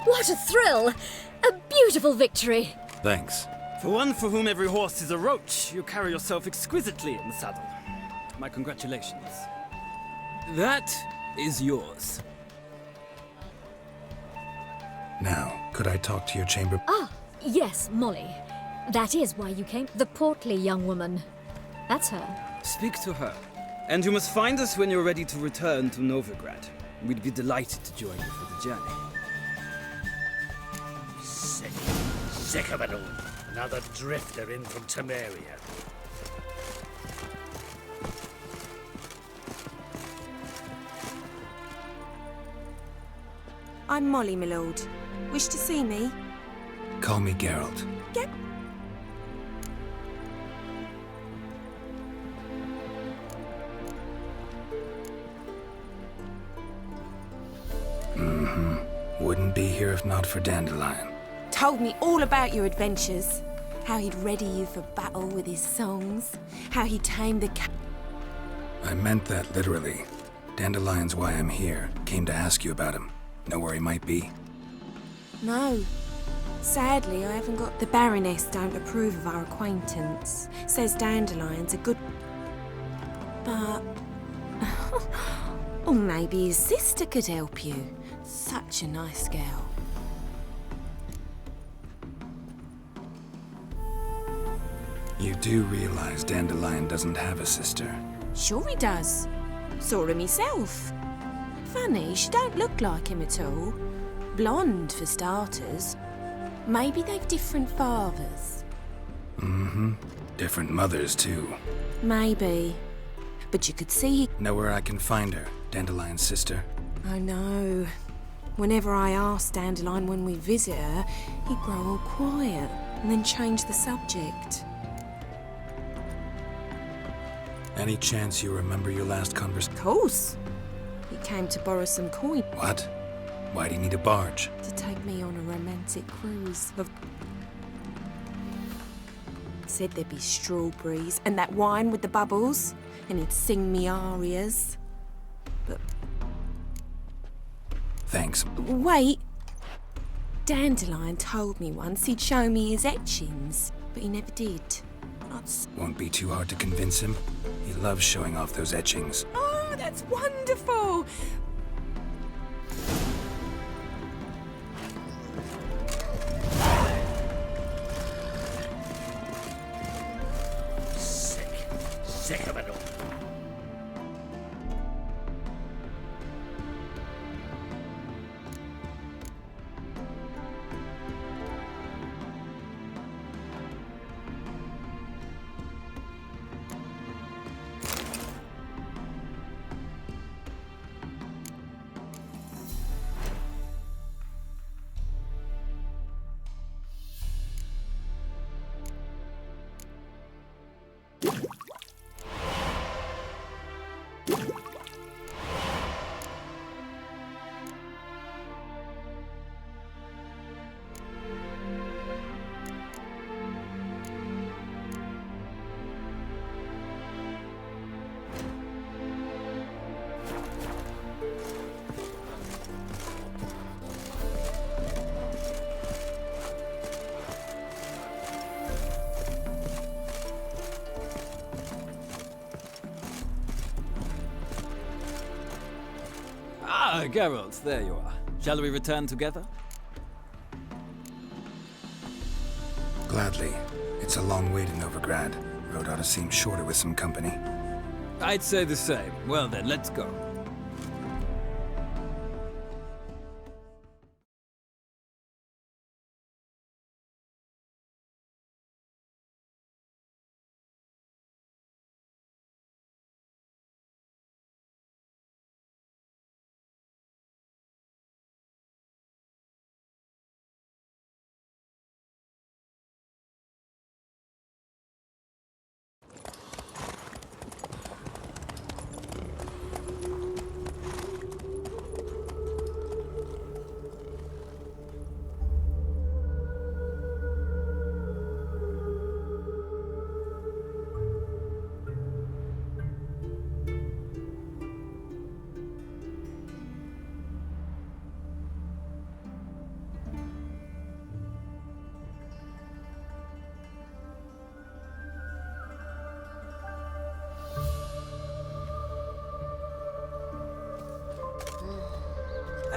What a thrill! A beautiful victory! Thanks. For one for whom every horse is a roach, you carry yourself exquisitely in the saddle. My congratulations. That is yours. Now, could I talk to your chamber? Ah, yes, Molly. That is why you came. The portly young woman. That's her. Speak to her. And you must find us when you're ready to return to Novigrad. We'd be delighted to join you for the journey. Sick of it all. Another drifter in from Temeria. I'm Molly, my lord. Wish to see me? Call me Geralt. Get... Wouldn't be here if not for Dandelion. Told me all about your adventures. How he'd ready you for battle with his songs. How he tamed the I meant that literally. Dandelion's why I'm here. Came to ask you about him. Know where he might be? No. Sadly, I haven't got... The Baroness don't approve of our acquaintance. Says Dandelion's a good... But... or maybe his sister could help you. Such a nice girl. You do realize Dandelion doesn't have a sister. Sure he does. Saw him myself. Funny, she don't look like him at all. Blonde, for starters. Maybe they've different fathers. Different mothers, too. Maybe. But you could see... Know where I can find her, Dandelion's sister? I know. Whenever I ask Dandelion when we visit her, he'd grow all quiet and then change the subject. Any chance you remember your last conversation? Of course. He came to borrow some coin. What? Why do you need a barge? To take me on a romantic cruise. Said there'd be strawberries and that wine with the bubbles, and he'd sing me arias. But... Thanks. Wait. Dandelion told me once he'd show me his etchings, but he never did. Won't be too hard to convince him. He loves showing off those etchings. Oh, that's wonderful! Sick of it all. Ah, Geralt, there you are. Shall we return together? Gladly. It's a long way to Novigrad. Road ought to seem shorter with some company. I'd say the same. Well then, let's go.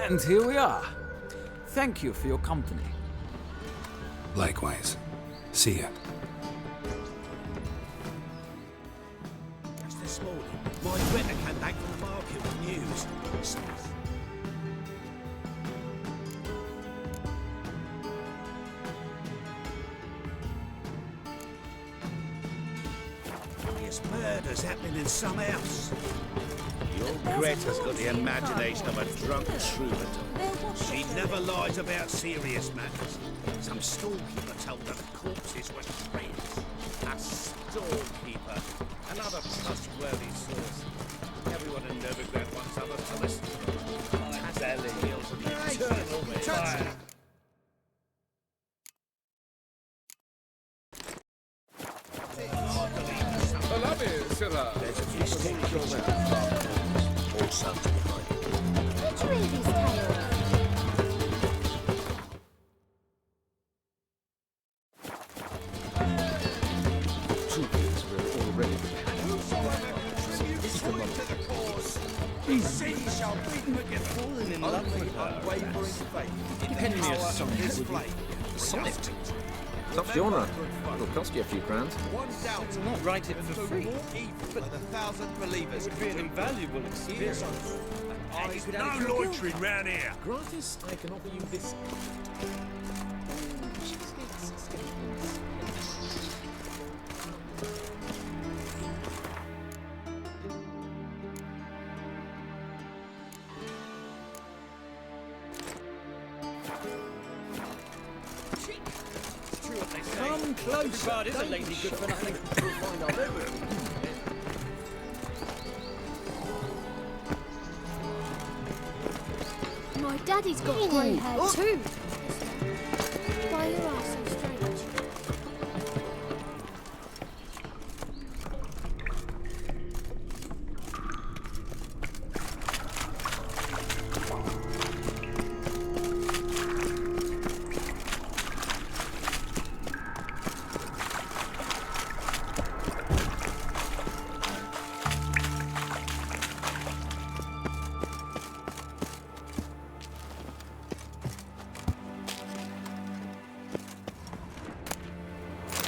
And here we are. Thank you for your company. Likewise. See ya. Just this morning, my Greta came back from the market with news. There's murders happening in some house. Your Greta's got the imagination of a drunk troubadour. She never lies about serious matters. Some storekeeper told her the corpses were shreds. A storekeeper. Another trustworthy source. Everyone in Novigrad wants other solicitors. Tales of the eternal fire. There's a mistake there. All sons behind. Did you read his tale? He said he shall beat but get fallen in love with her. Unwavering faith. Give me a sonnet. Sonnet? Tough genre. It'll cost you a few grand. One doubt. Not write it for free. But 1,000 believers It would be an invaluable experience. No loitering round here. Gratis, I can offer you this. Come closer. God, is a lady good for nothing? We'll find out everything. My daddy's got grey hair too. Why you are so strange?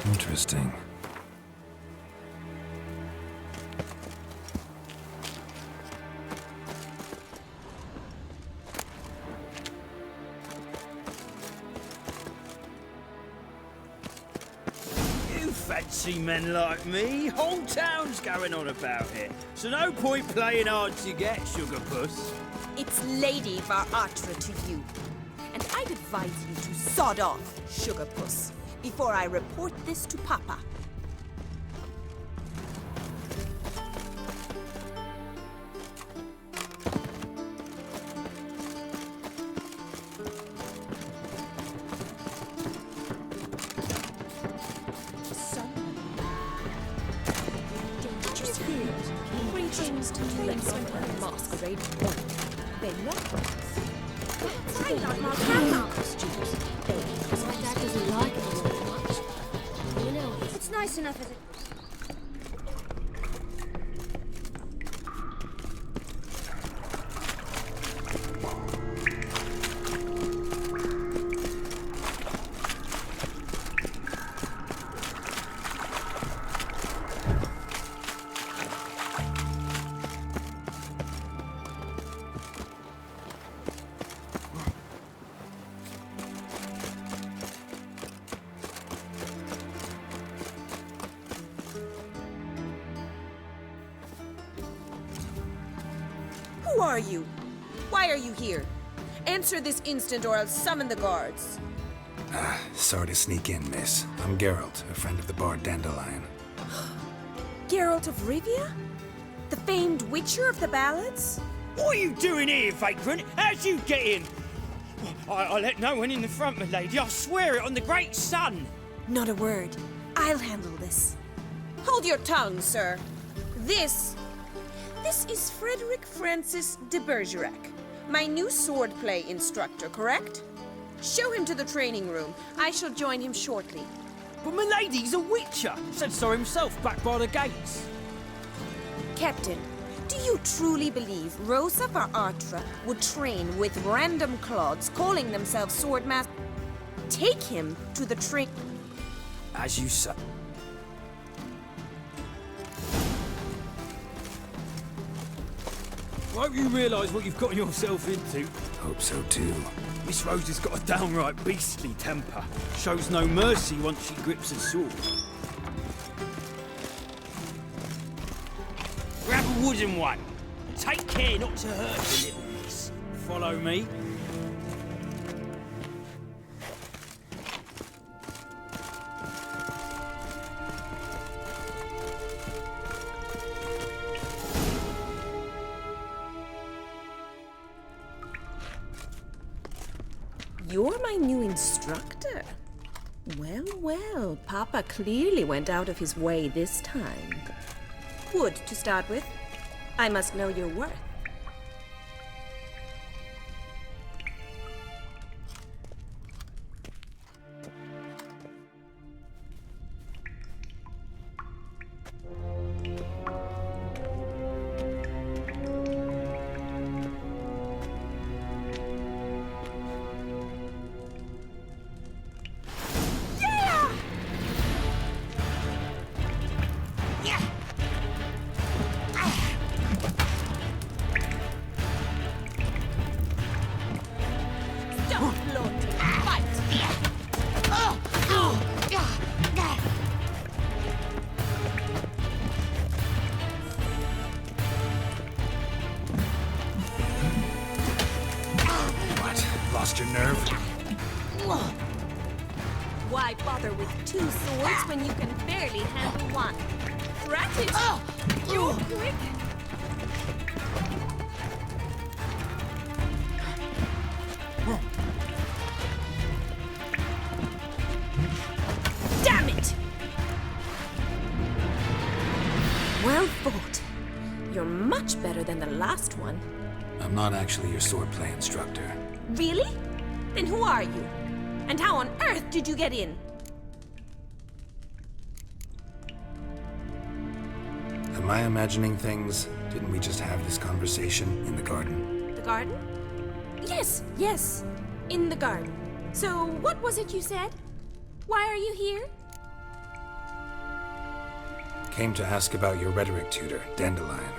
Interesting. You fancy men like me? Whole town's going on about it. So no point playing hard to get, sugar puss. It's Lady Var-Atra to you. And I'd advise you to sod off, sugar puss, before I report this to Papa. Greetings to you and my masquerade point. They're not rats. I like my grandma. Costumes. Because my dad doesn't like it very much. You know, It's nice enough as it. Who are you? Why are you here? Answer this instant or I'll summon the guards. Sorry to sneak in, miss. I'm Geralt, a friend of the bard Dandelion. Geralt of Rivia? The famed witcher of the ballads? What are you doing here, vagrant? How'd you get in? I let no one in the front, my lady. I swear it on the great sun. Not a word. I'll handle this. Hold your tongue, sir. This is Frederick Francis de Bergerac, my new swordplay instructor, correct? Show him to the training room. I shall join him shortly. But my lady's a witcher. Said so himself back by the gates. Captain, do you truly believe Rosa Varatra would train with random clods calling themselves swordmasters? Take him to the train. As you say. I hope you realise what you've gotten yourself into. Hope so too. Miss Rose has got a downright beastly temper. Shows no mercy once she grips a sword. Grab a wooden one. Take care not to hurt the little miss. Follow me. You're my new instructor. Well, well, Papa clearly went out of his way this time. Wood, to start with. I must know your worth. Lost your nerve? Why bother with two swords when you can barely handle one? Drat it! You're quick! Damn it! Well fought. You're much better than the last one. I'm not actually your swordplay instructor. Really? Then who are you? And how on earth did you get in? Am I imagining things? Didn't we just have this conversation in the garden? The garden? Yes, yes. In the garden. So, what was it you said? Why are you here? Came to ask about your rhetoric tutor, Dandelion.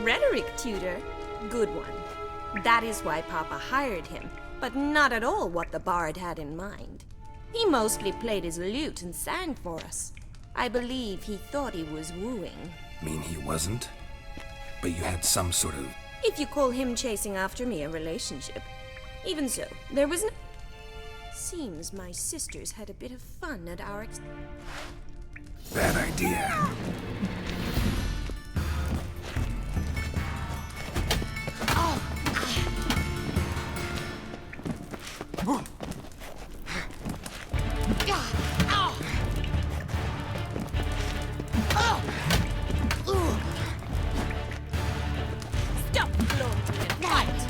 Rhetoric tutor? Good one. That is why Papa hired him, but not at all what the bard had in mind. He mostly played his lute and sang for us. I believe he thought he was wooing. Mean he wasn't? But you had some sort of... If you call him chasing after me a relationship. Even so, there was no... Seems my sisters had a bit of fun at our Bad idea. Stop flaunting and fight!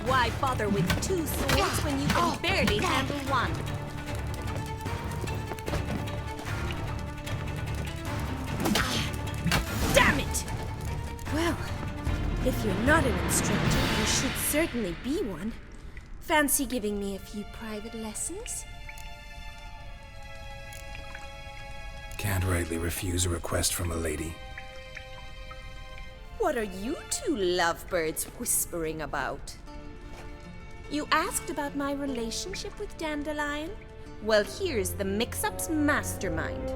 Why bother with two swords when you can barely handle one? Damn it! Well, if you're not an instructor, you should certainly be one. Fancy giving me a few private lessons? Can't rightly refuse a request from a lady. What are you two lovebirds whispering about? You asked about my relationship with Dandelion? Well, here's the mix-up's mastermind.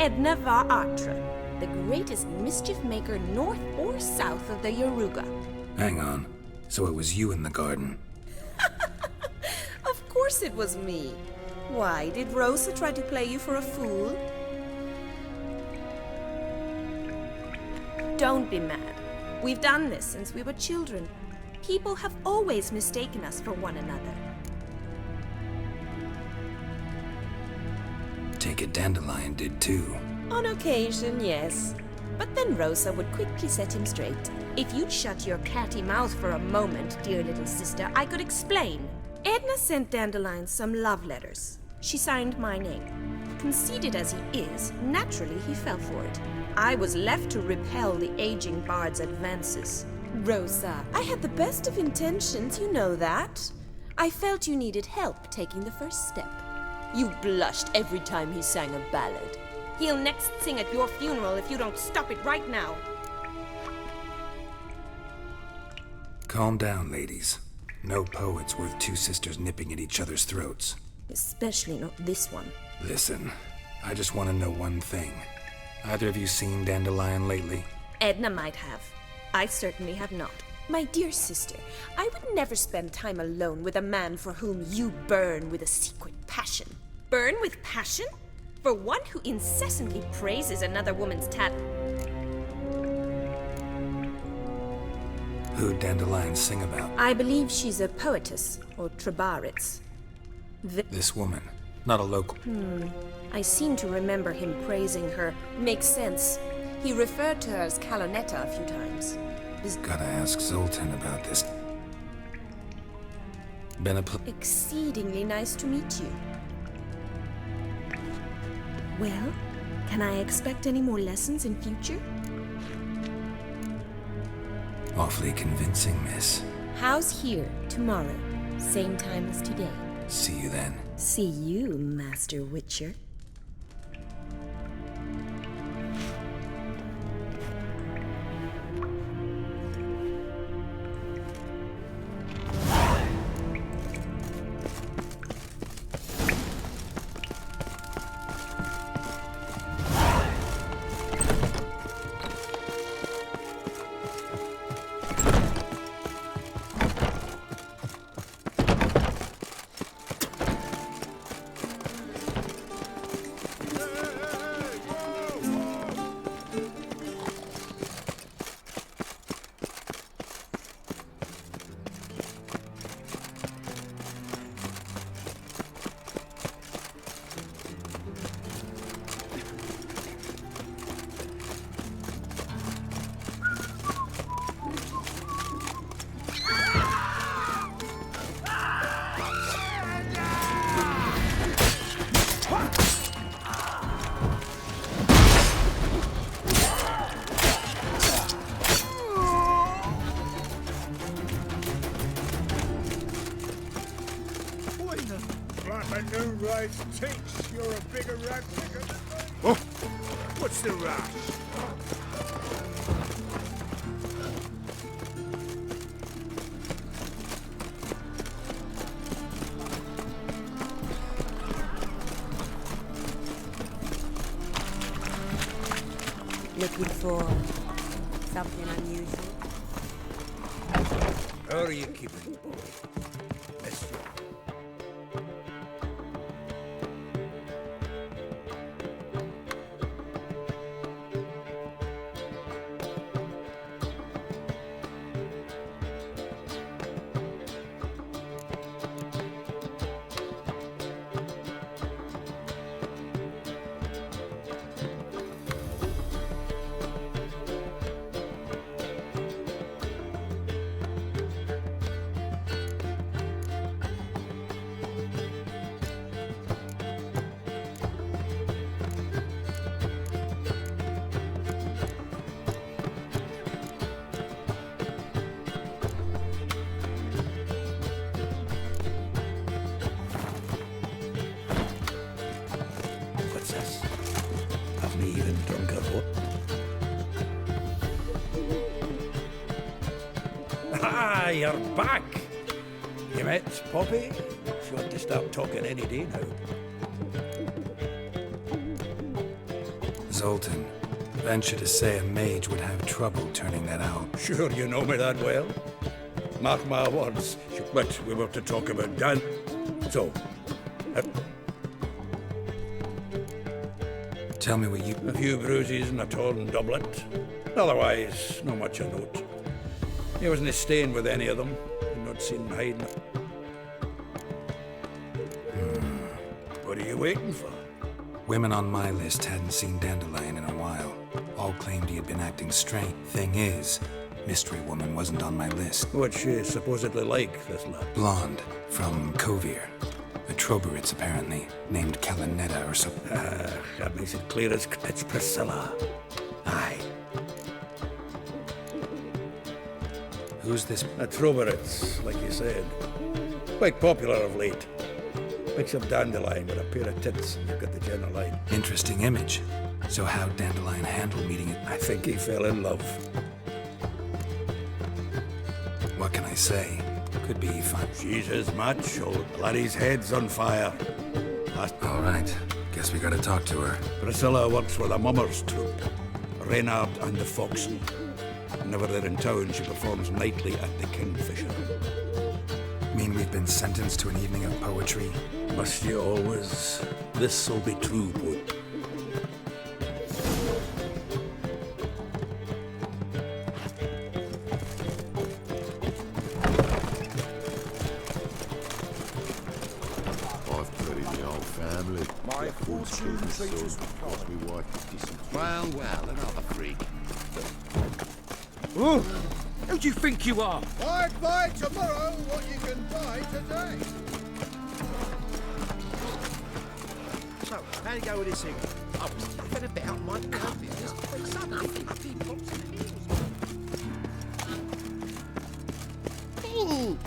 Edna Varatra, the greatest mischief maker north or south of the Yaruga. Hang on. So it was you in the garden? Of course it was me. Why, did Rosa try to play you for a fool? Don't be mad. We've done this since we were children. People have always mistaken us for one another. Take it Dandelion did too. On occasion, yes. But then Rosa would quickly set him straight. If you'd shut your catty mouth for a moment, dear little sister, I could explain. Edna sent Dandelion some love letters. She signed my name. Conceited as he is, naturally he fell for it. I was left to repel the aging bard's advances. Rosa, I had the best of intentions, you know that. I felt you needed help taking the first step. You blushed every time he sang a ballad. He'll next sing at your funeral if you don't stop it right now. Calm down, ladies. No poet's worth two sisters nipping at each other's throats. Especially not this one. Listen, I just want to know one thing. Either of you seen Dandelion lately? Edna might have. I certainly have not. My dear sister, I would never spend time alone with a man for whom you burn with a secret passion. Burn with passion? For one who incessantly praises another woman's Who'd Dandelion sing about? I believe she's a poetess, or Trebaritz. This woman, not a local. I seem to remember him praising her. Makes sense. He referred to her as Calonetta a few times. Gotta ask Zoltan about this. Been a Exceedingly nice to meet you. Well, can I expect any more lessons in future? Awfully convincing, miss. How's here tomorrow? Same time as today. See you then. See you, Master Witcher. Tinks, you're a bigger rat picker than me. Oh, what's the rush? Looking for something unusual? How are you keeping, boy? Miss you. Ah, you're back! You met Poppy? She ought to start talking any day now. Zoltan, venture to say a mage would have trouble turning that out. Sure you know me that well. Mark my words. But we were to talk about Dan. So, tell me what you... A few bruises and a torn doublet. Otherwise, not much of note. He wasn't staying with any of them. I'd not seen him hiding. What are you waiting for? Women on my list hadn't seen Dandelion in a while. all claimed he had been acting strange. Thing is, Mystery Woman wasn't on my list. What's she supposedly like, this lad? Blonde, from Kovir. A Troberitz, apparently, named Kalanetta or something. That makes it clear as it's Priscilla. Aye. Who's this? A Troberitz, like you said. Quite popular of late. Picks up Dandelion with a pair of tits, and you've got the general line. Interesting image. So how'd Dandelion handle meeting it? I think he fell in love. What can I say? Could be fun. She's his match, old laddie's head's on fire. All right. Guess we gotta talk to her. Priscilla works for the Mummers troupe. Reynard and the Foxen. Whenever they're in town, she performs nightly at the Kingfisher. Mean we've been sentenced to an evening of poetry? Must you always? This'll be true, poet. Well, another freak. Oh, who do you think you are? I'd buy tomorrow what you can buy today. So, how'd it go with this thing? Oh, I've had a bit out of my coffee. Ooh!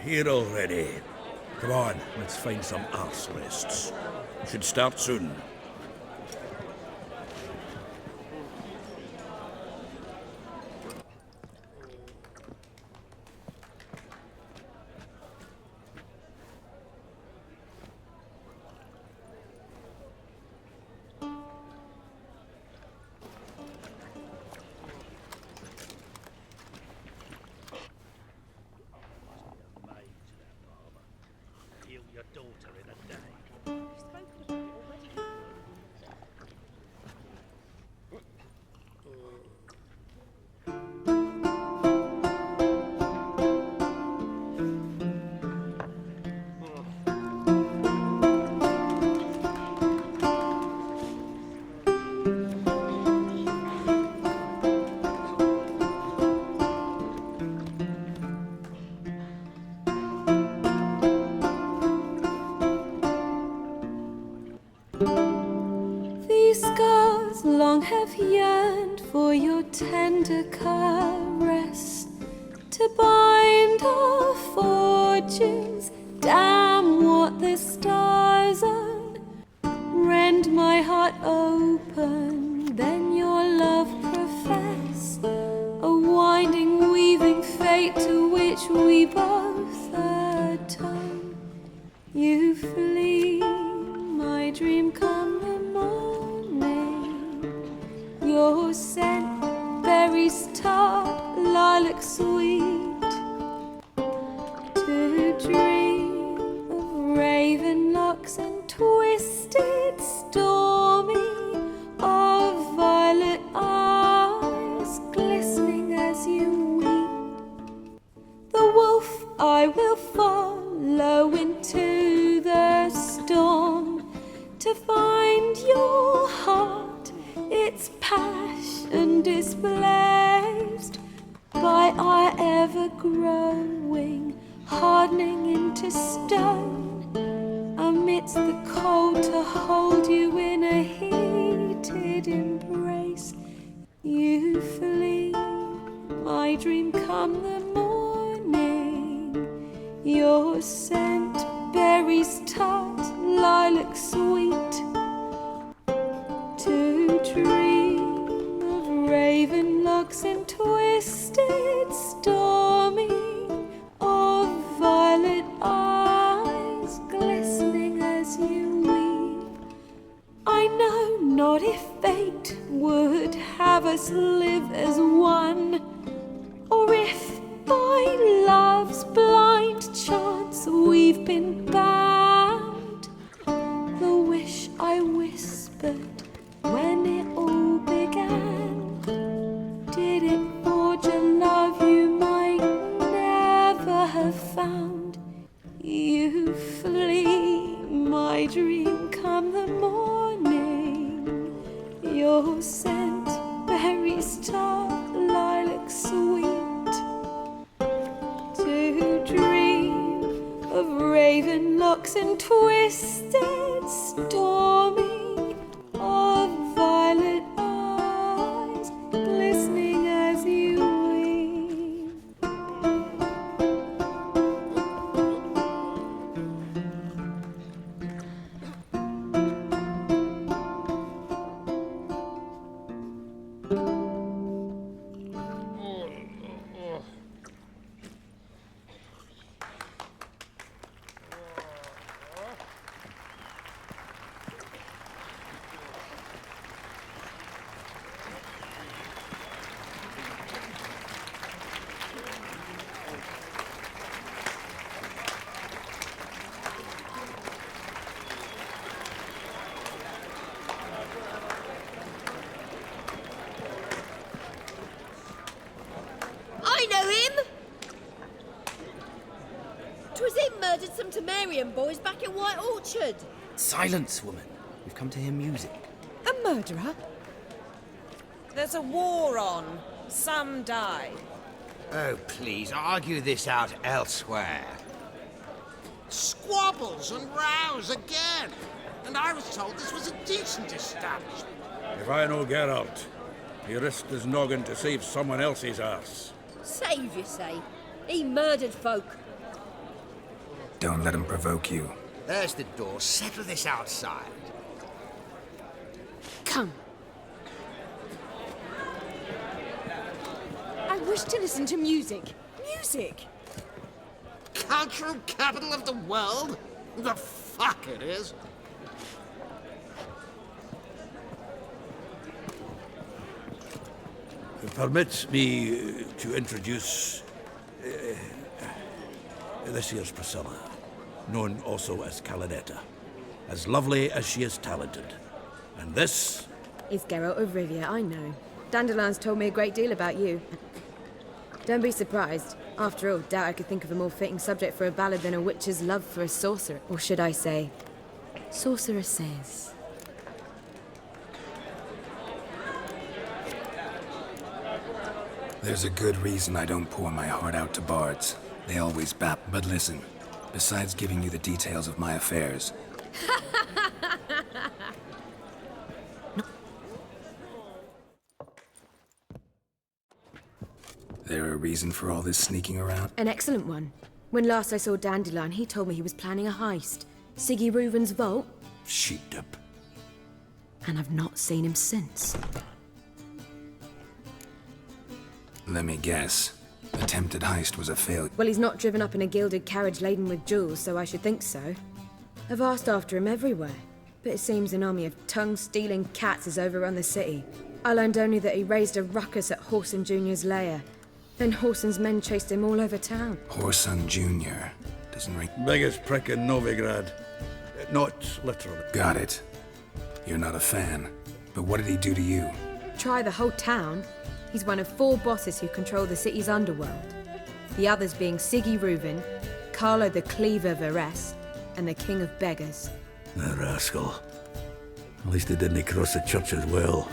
Here already. Come on, let's find some arse rests. Should start soon. These scars long have yearned for your tender caress, to bind our fortunes. Damn what the stars own. Rend my heart open, then your love profess, a winding, weaving fate to which we both atone. You flee, my dream come the morning. Your scent, berries tart, lilac sweet. To dream of raven locks and twisted, stormy, of violet eyes glistening as you weep. The wolf I will follow into the storm, to find your heart, its passion displaced by our ever-growing, hardening into stone, amidst the cold to hold you in a heated embrace. You flee, my dream come the morning, your scent, berries tart, lilac sweet. To dream of raven locks and twisted, stormy, No, not if fate would have us live as one, or if by love's blind chance we've been bound. The wish I whispered when it all began, did it forge a love you might never have found? You flee, my dream, come the morning. Your scent, berries tart, lilac sweet. To dream of raven locks and twisted, stormy, of violet eyes glistening as you weep. I know him! 'Twas him murdered some Temerian boys back at White Orchard. Silence, woman. We've come to hear music. A murderer? There's a war on. Some die. Oh, please, argue this out elsewhere. Squabbles and rows again. And I was told this was a decent establishment. If I know Geralt, he risked his noggin to save someone else's ass. Save, you say? He murdered folk. Don't let him provoke you. There's the door. Settle this outside. Come. I wish to listen to music. Music! Cultural capital of the world? The fuck it is. Permit me to introduce this here's Priscilla, known also as Calinetta, as lovely as she is talented. And this is Geralt of Rivia, I know. Dandelion's told me a great deal about you. Don't be surprised. After all, doubt I could think of a more fitting subject for a ballad than a witch's love for a sorcerer. Or should I say, sorceresses. There's a good reason I don't pour my heart out to bards. They always bap. But listen, besides giving you the details of my affairs, there a reason for all this sneaking around? An excellent one. When last I saw Dandelion, he told me he was planning a heist. Siggy Reuven's vault. sheeped up. And I've not seen him since. Let me guess. Attempted heist was a failure. Well, he's not driven up in a gilded carriage laden with jewels, so I should think so. I've asked after him everywhere, but it seems an army of tongue-stealing cats has overrun the city. I learned only that he raised a ruckus at Whoreson Jr.'s lair. Then Whoreson's men chased him all over town. Whoreson Jr. doesn't ring. Biggest prick in Novigrad. Not literally. Got it. You're not a fan. But what did he do to you? Try the whole town. He's one of 4 bosses who control the city's underworld. The others being Siggy Reuven, Carlo the Cleaver Varese, and the King of Beggars. The rascal. At least he didn't cross the church as well.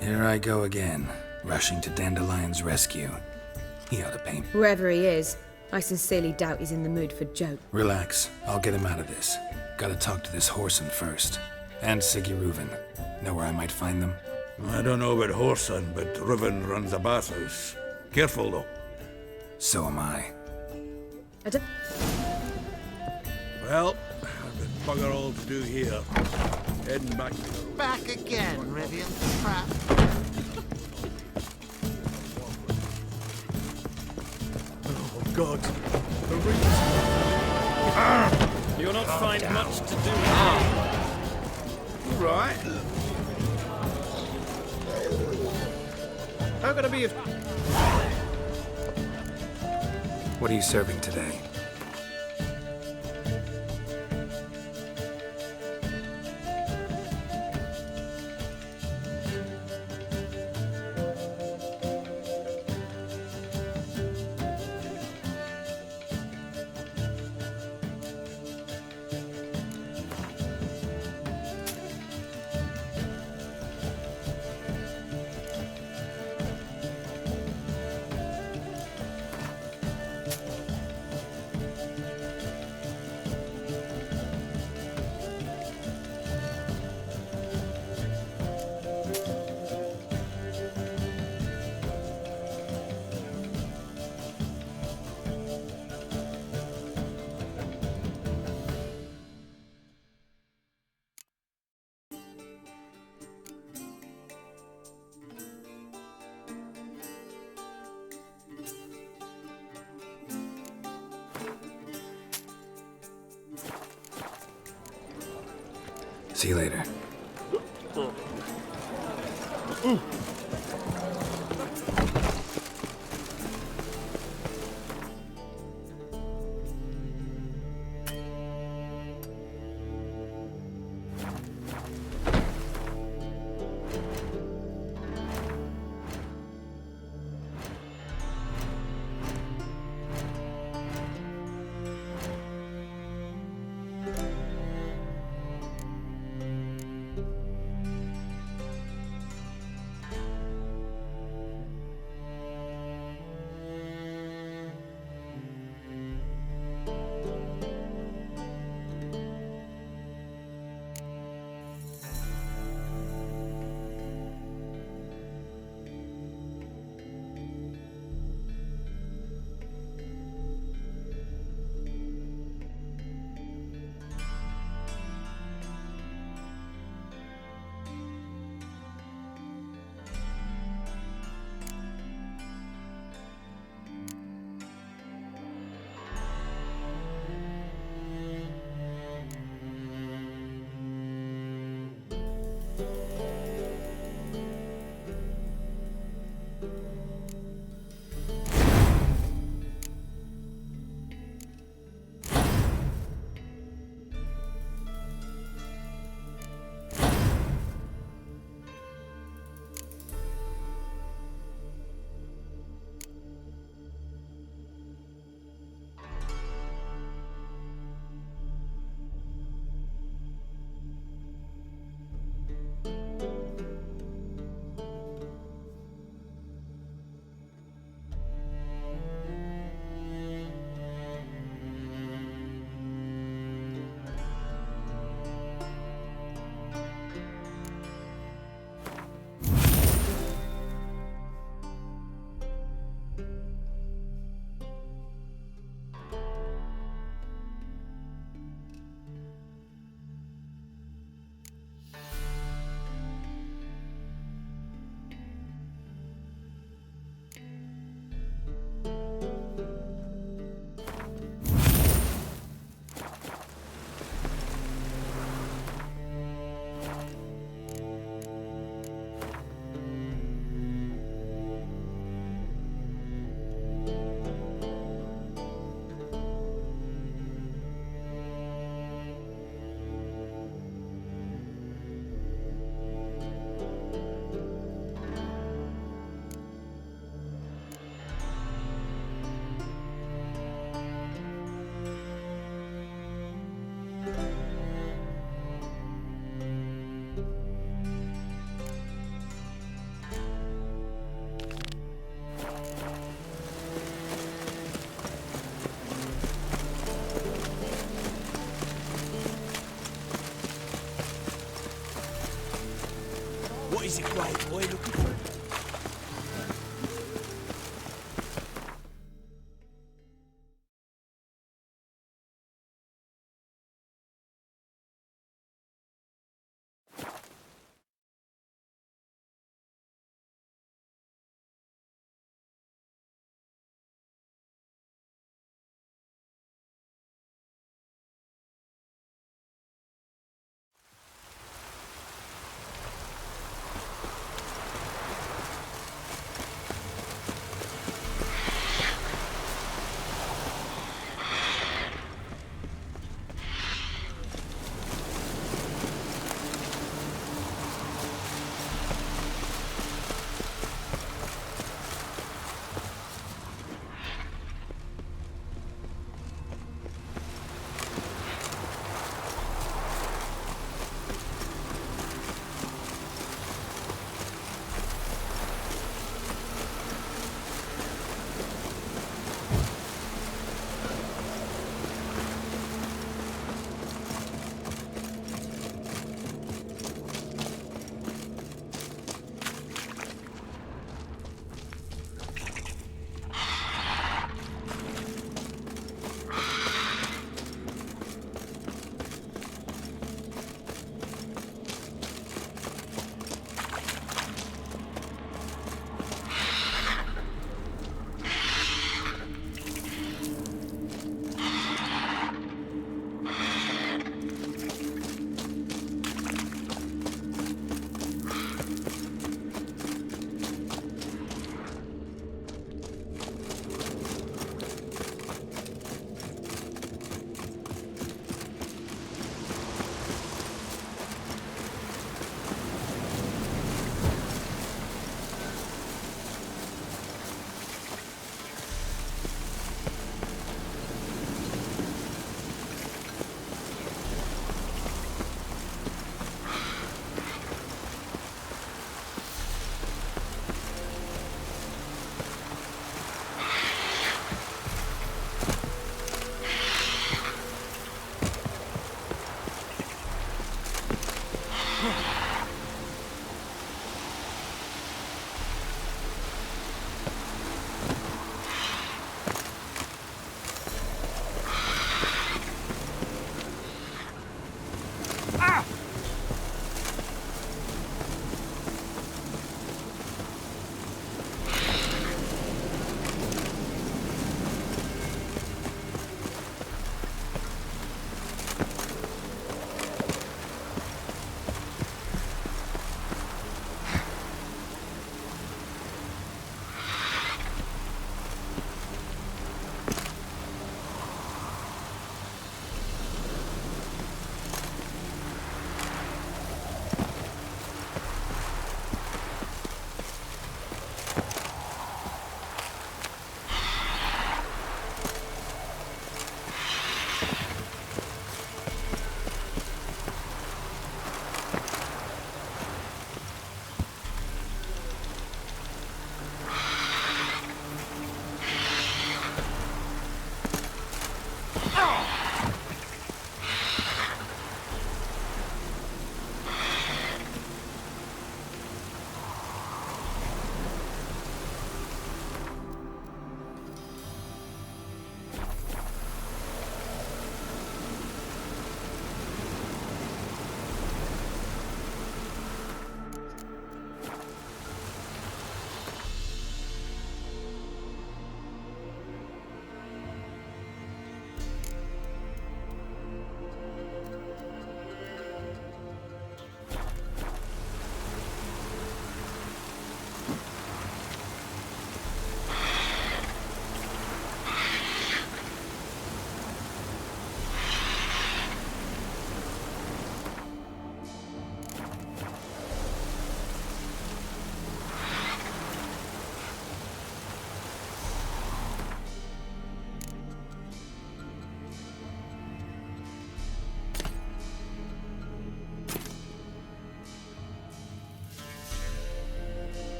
Here I go again, rushing to Dandelion's rescue. He ought to pay me. Wherever he is, I sincerely doubt he's in the mood for joke. Relax, I'll get him out of this. Gotta talk to this Whoreson first. And Siggy Reuven. Know where I might find them? I don't know about Whoreson, but Reuven runs a bathhouse. Careful, though. So am I. Well, I've got bugger all to do here. Heading back to the... Back again, Rivian crap. Oh, God. The You You'll not Calm find down. much to do. Right. How can I be of... What are you serving today? See you later. What is it, great boy, looking for?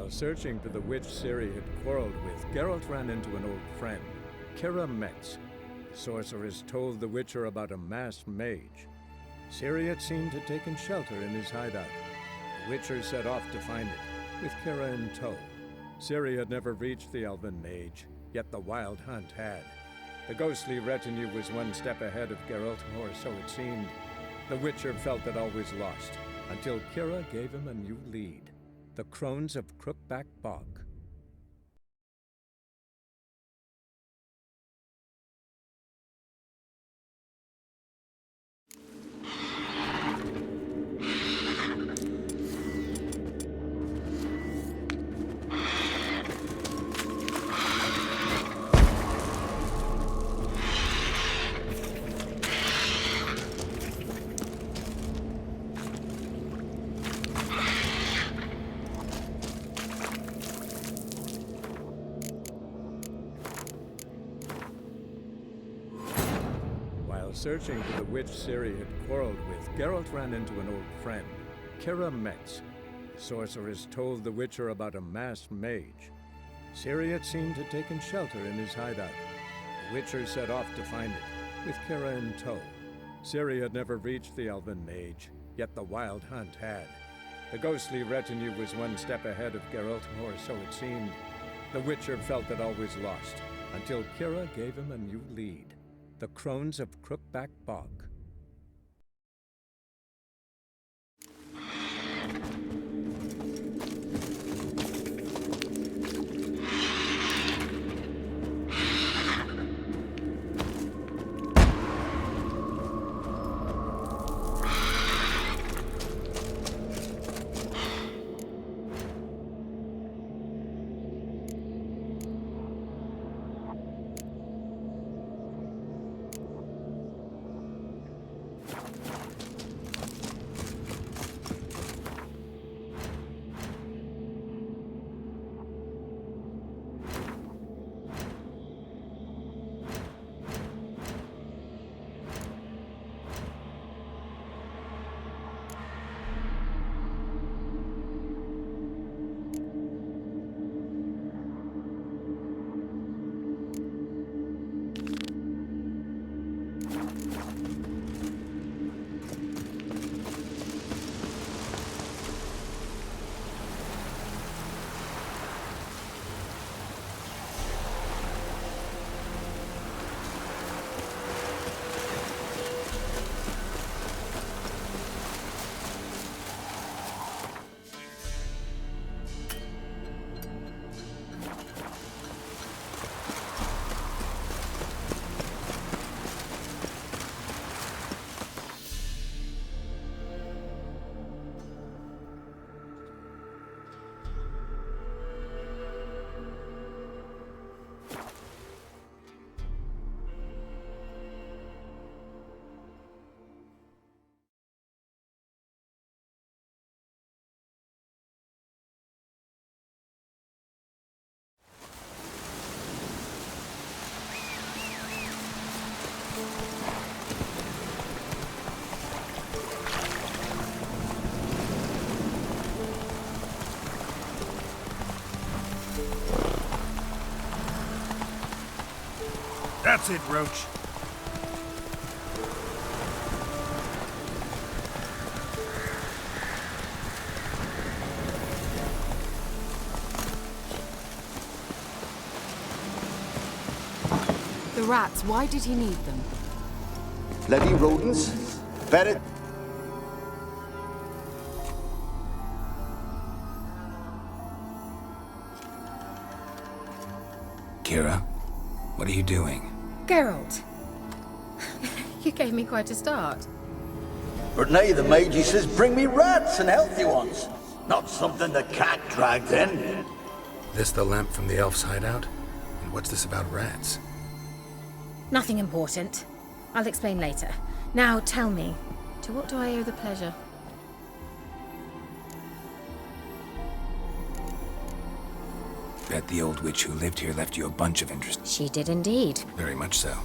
While searching for the witch Ciri had quarreled with, Geralt ran into an old friend, Kira Metz. The sorceress told the Witcher about a masked mage. Ciri had seemed to have taken shelter in his hideout. The Witcher set off to find it, with Kira in tow. Ciri had never reached the elven mage, yet the wild hunt had. The ghostly retinue was one step ahead of Geralt, or so it seemed. The Witcher felt it always lost, until Kira gave him a new lead. The Crones of Crookback Bog. Searching for the witch Ciri had quarreled with, Geralt ran into an old friend, Kira Metz. The sorceress told the Witcher about a masked mage. Ciri had seemed to have taken shelter in his hideout. The Witcher set off to find it, with Kira in tow. Ciri had never reached the elven mage, yet the wild hunt had. The ghostly retinue was one step ahead of Geralt, or so it seemed. The Witcher felt it always lost, until Kira gave him a new lead. The Crones of Crookback Bog. That's it, Roach. The rats, why did he need them? Bloody rodents. Better. Kira, what are you doing? Geralt. You gave me quite a start. But now the mage says bring me rats and healthy ones. Not something the cat dragged in. This the lamp from the elf's hideout? And what's this about rats? Nothing important. I'll explain later. Now tell me, to what do I owe the pleasure? Bet the old witch who lived here left you a bunch of interest. She did indeed. Very much so.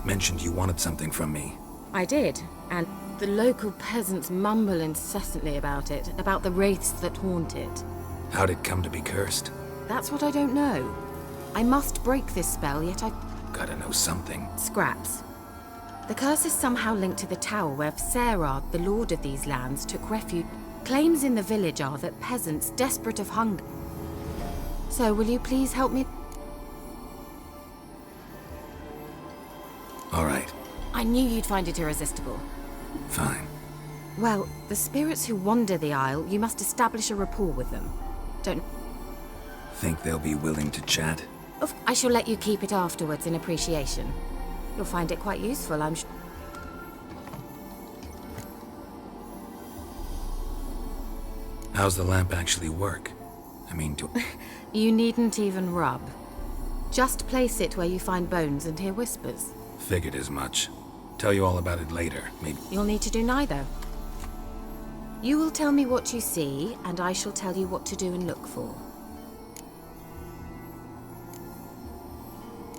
Mentioned you wanted something from me. I did, and the local peasants mumble incessantly about it, about the wraiths that haunt it. How'd it come to be cursed? That's what I don't know. I must break this spell, yet I... Gotta know something. Scraps. The curse is somehow linked to the tower where Serard, the lord of these lands, took refuge. Claims in the village are that peasants, desperate of hunger... So, will you please help me? All right. I knew you'd find it irresistible. Fine. Well, the spirits who wander the Isle, you must establish a rapport with them. Don't... Think they'll be willing to chat? I shall let you keep it afterwards in appreciation. You'll find it quite useful, I'm sure. How's the lamp actually work? I mean, You needn't even rub. Just place it where you find bones and hear whispers. Figured as much. Tell you all about it later, maybe. You'll need to do neither. You will tell me what you see, and I shall tell you what to do and look for.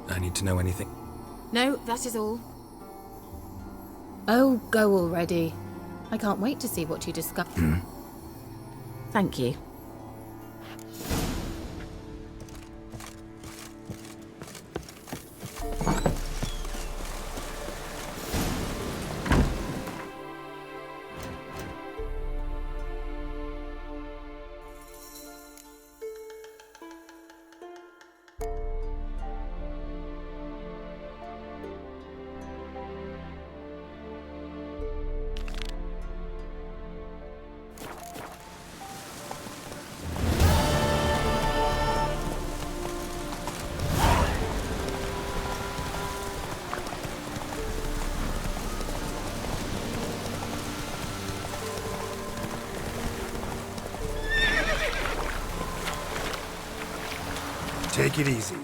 I need to know anything. No, that is all. Oh, go already. I can't wait to see what you discover. Thank you. Take it easy.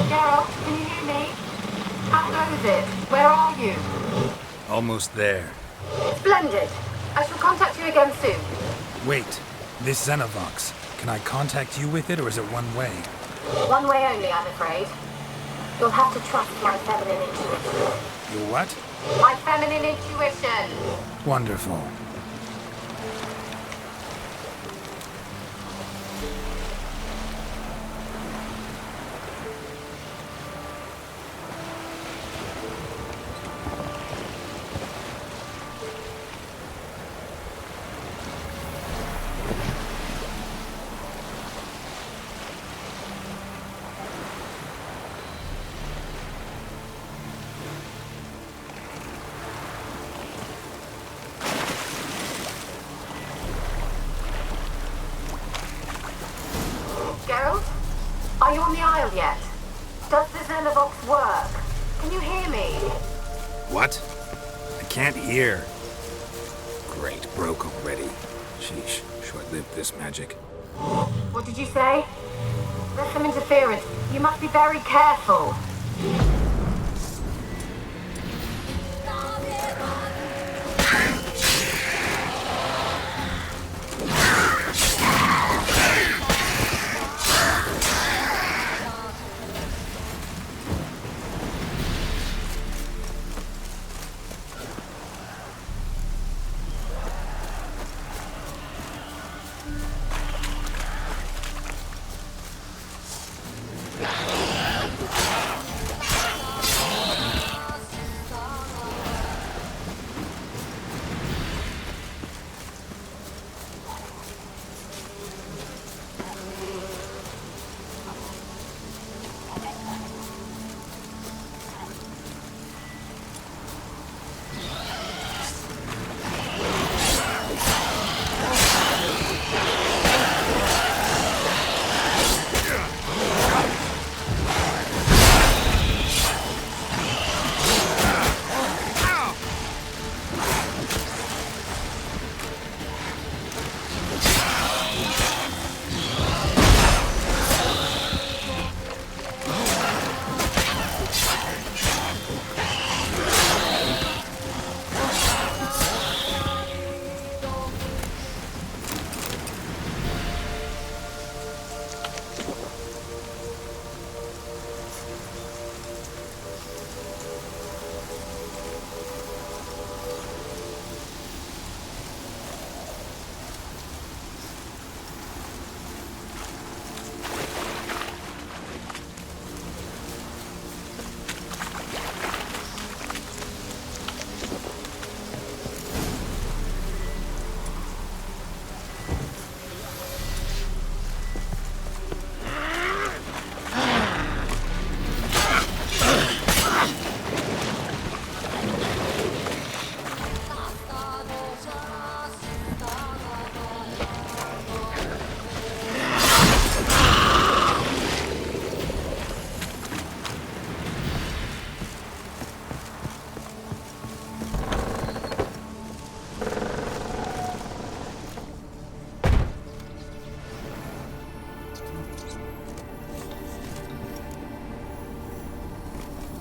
Geralt, can you hear me? How goes it? Where are you? Almost there. Splendid. I shall contact you again soon. Wait, this Xenovox. Can I contact you with it, or is it one way? One way only, I'm afraid. You'll have to trust my feminine intuition. Your what? My feminine intuition! Wonderful. Geralt? Are you on the Isle yet? Does the Xenovox work? Can you hear me? What? I can't hear. Great, broke already. Sheesh, short-lived this magic. What did you say? There's some interference. You must be very careful.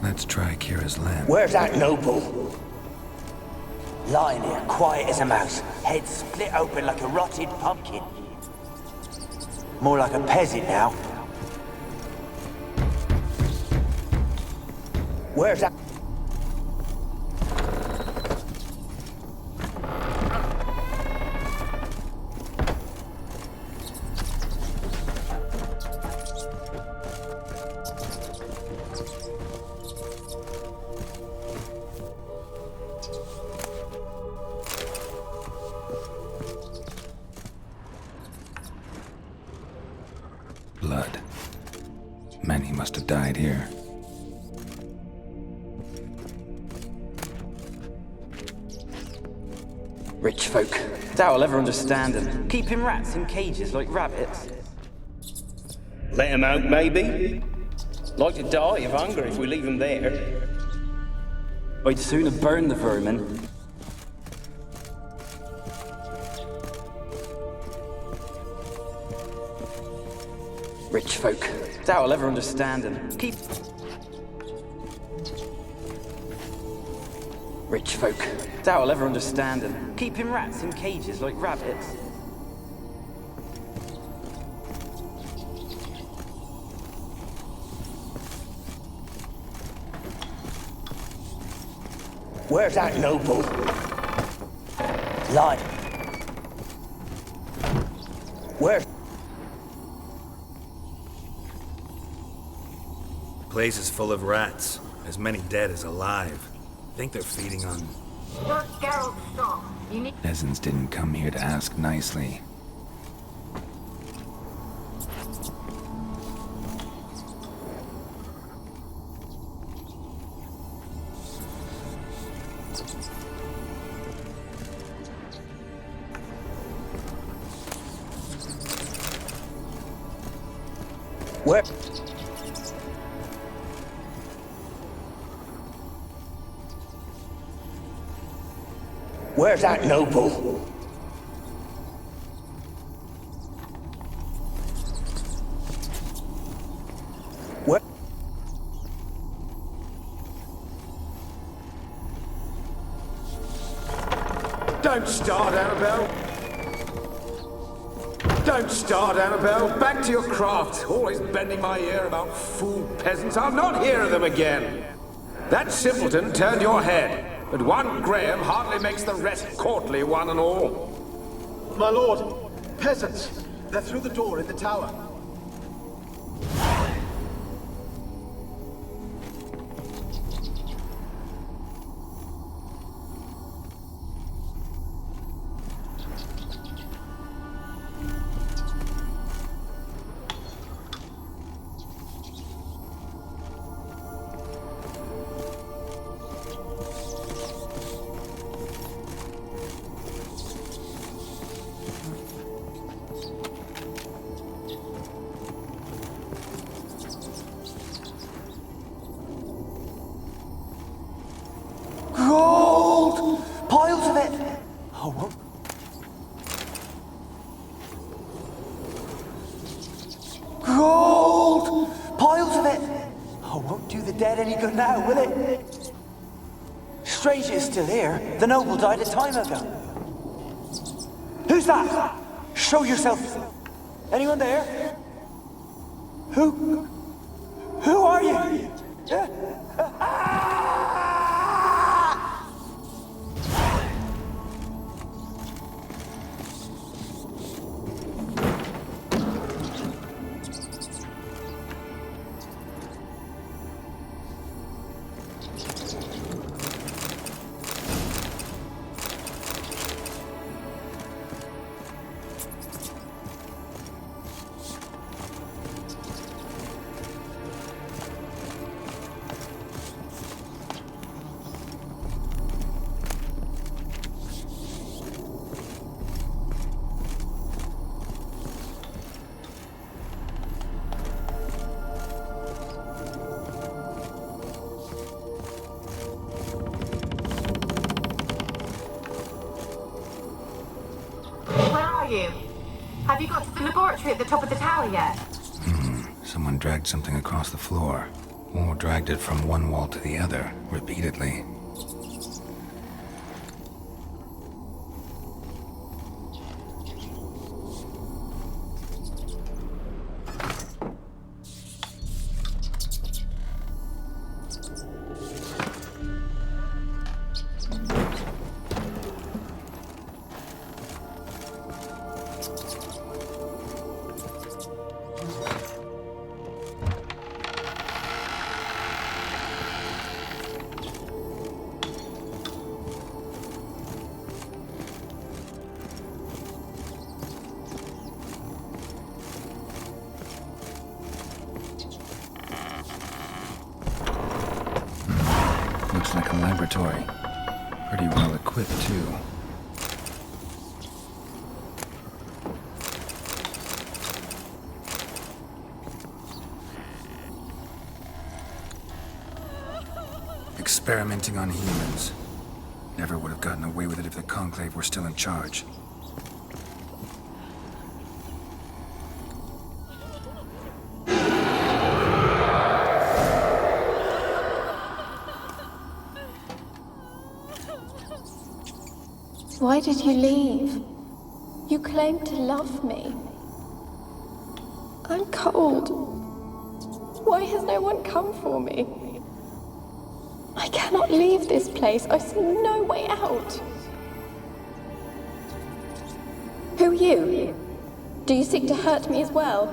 Let's try Kira's lamp. Where's that noble? Lying here, quiet as a mouse, head split open like a rotted pumpkin. More like a peasant now. Where's that? Blood. Many must have died here. Rich folk. Doubt I'll ever understand them. Keeping rats in cages like rabbits. Let them out, maybe? Like to die of hunger if we leave them there. I'd sooner burn the vermin. Rich folk. Doubt I'll ever understand them. Rich folk. Doubt I'll ever understand them. Keeping rats in cages like rabbits. Where's that noble? Lying. Where's... The place is full of rats. As many dead as alive. I think they're feeding on... Look, Geralt, stop. You need... Peasants didn't come here to ask nicely. Where? Where's that noble? Where? Don't start, Annabelle. Don't start, Annabelle. Back to your craft. Always bending my ear about fool peasants. I'll not hear of them again. That simpleton turned your head. But one Graham hardly makes the rest courtly, one and all. My lord, peasants. They're through the door in the tower. Gold! Piles of it! Oh, what? Gold! Piles of it! Oh, won't do the dead any good now, will it? Strange it's still here. The noble died a time ago. Who's that? Show yourself. Anyone there? Who are you? Have you got to the laboratory at the top of the tower yet? Someone dragged something across the floor. or dragged it from one wall to the other, repeatedly. Looks like a laboratory. Pretty well equipped, too. Experimenting on humans. Never would have gotten away with it if the Conclave were still in charge. Why did you leave? You claimed to love me. I'm cold. Why has no one come for me? I cannot leave this place. I see no way out. Who are you? Do you seek to hurt me as well?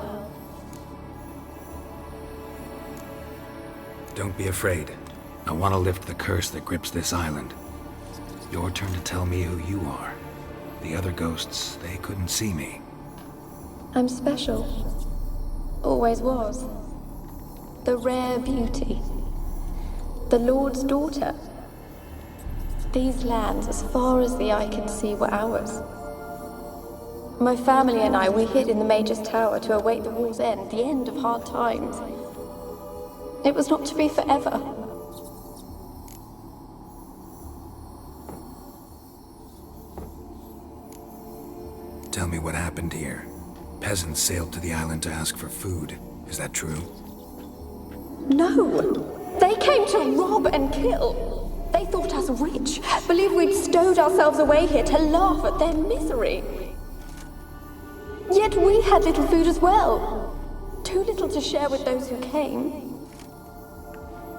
Don't be afraid. I want to lift the curse that grips this island. Your turn to tell me who you are. The other ghosts, they couldn't see me. I'm special. Always was. The rare beauty. The Lord's daughter. These lands, as far as the eye can see, were ours. My family and I, we hid in the Mage's Tower to await the war's end, the end of hard times. It was not to be forever. Tell me what happened here. Peasants sailed to the island to ask for food. Is that true? No! They came to rob and kill. They thought us rich, believed we'd stowed ourselves away here to laugh at their misery. Yet we had little food as well. Too little to share with those who came.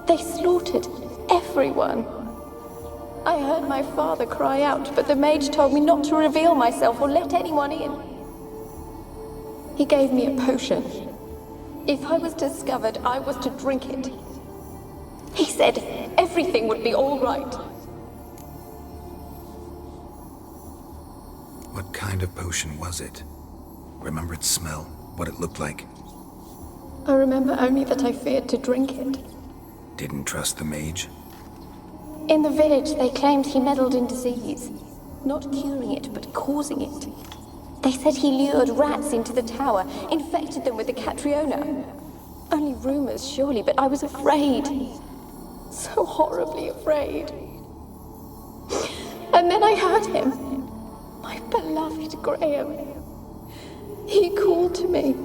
They slaughtered everyone. I heard my father cry out, but the mage told me not to reveal myself or let anyone in. He gave me a potion. If I was discovered, I was to drink it. He said everything would be all right. What kind of potion was it? Remember its smell? What it looked like? I remember only that I feared to drink it. Didn't trust the mage? In the village, they claimed he meddled in disease. Not curing it, but causing it. They said he lured rats into the tower, infected them with the Catriona. Only rumors, surely, but I was afraid. So horribly afraid. And then I heard him. My beloved Graham. He called to me.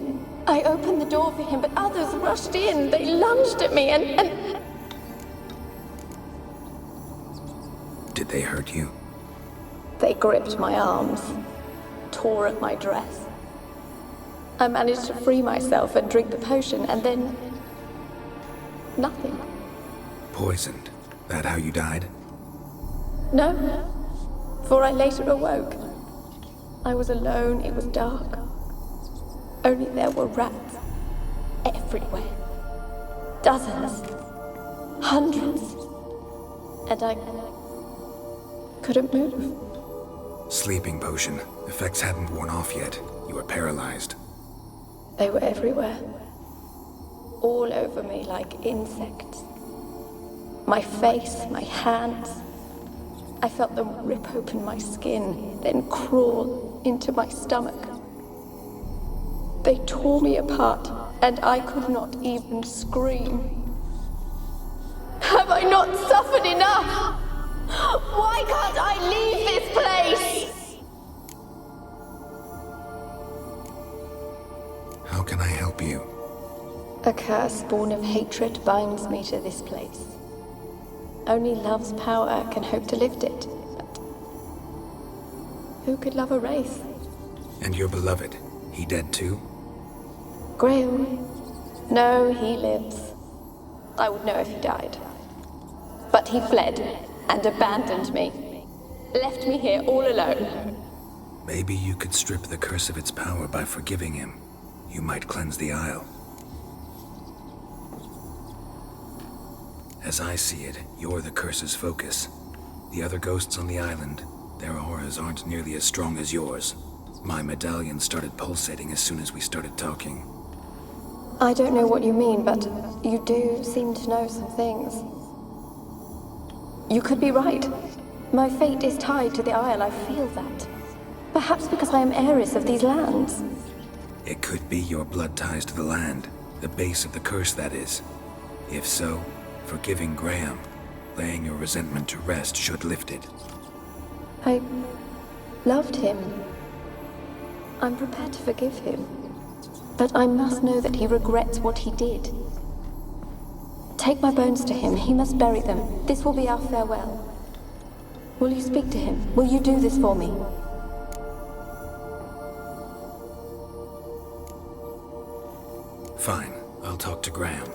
I opened the door for him, but others rushed in. They lunged at me and... Did they hurt you? They gripped my arms, tore at my dress. I managed to free myself and drink the potion, and then... nothing. Poisoned? That how you died? No, for I later awoke. I was alone, it was dark. Only there were rats. Everywhere. Dozens. Hundreds. And I couldn't move. Sleeping potion. Effects hadn't worn off yet. You were paralyzed. They were everywhere. All over me like insects. My face, my hands. I felt them rip open my skin, then crawl into my stomach. They tore me apart, and I could not even scream. Have I not suffered enough? Why can't I leave this place? How can I help you? A curse born of hatred binds me to this place. Only love's power can hope to lift it. But who could love a wraith? And your beloved, he dead too? Graham? No, he lives. I would know if he died. But he fled and abandoned me. Left me here all alone. Maybe you could strip the curse of its power by forgiving him. You might cleanse the Isle. As I see it, you're the curse's focus. The other ghosts on the island, their auras aren't nearly as strong as yours. My medallion started pulsating as soon as we started talking. I don't know what you mean, but you do seem to know some things. You could be right. My fate is tied to the Isle, I feel that. Perhaps because I am heiress of these lands. It could be your blood ties to the land, the base of the curse, that is. If so, forgiving Graham, laying your resentment to rest should lift it. I loved him. I'm prepared to forgive him. But I must know that he regrets what he did. Take my bones to him. He must bury them. This will be our farewell. Will you speak to him? Will you do this for me? Fine, I'll talk to Graham.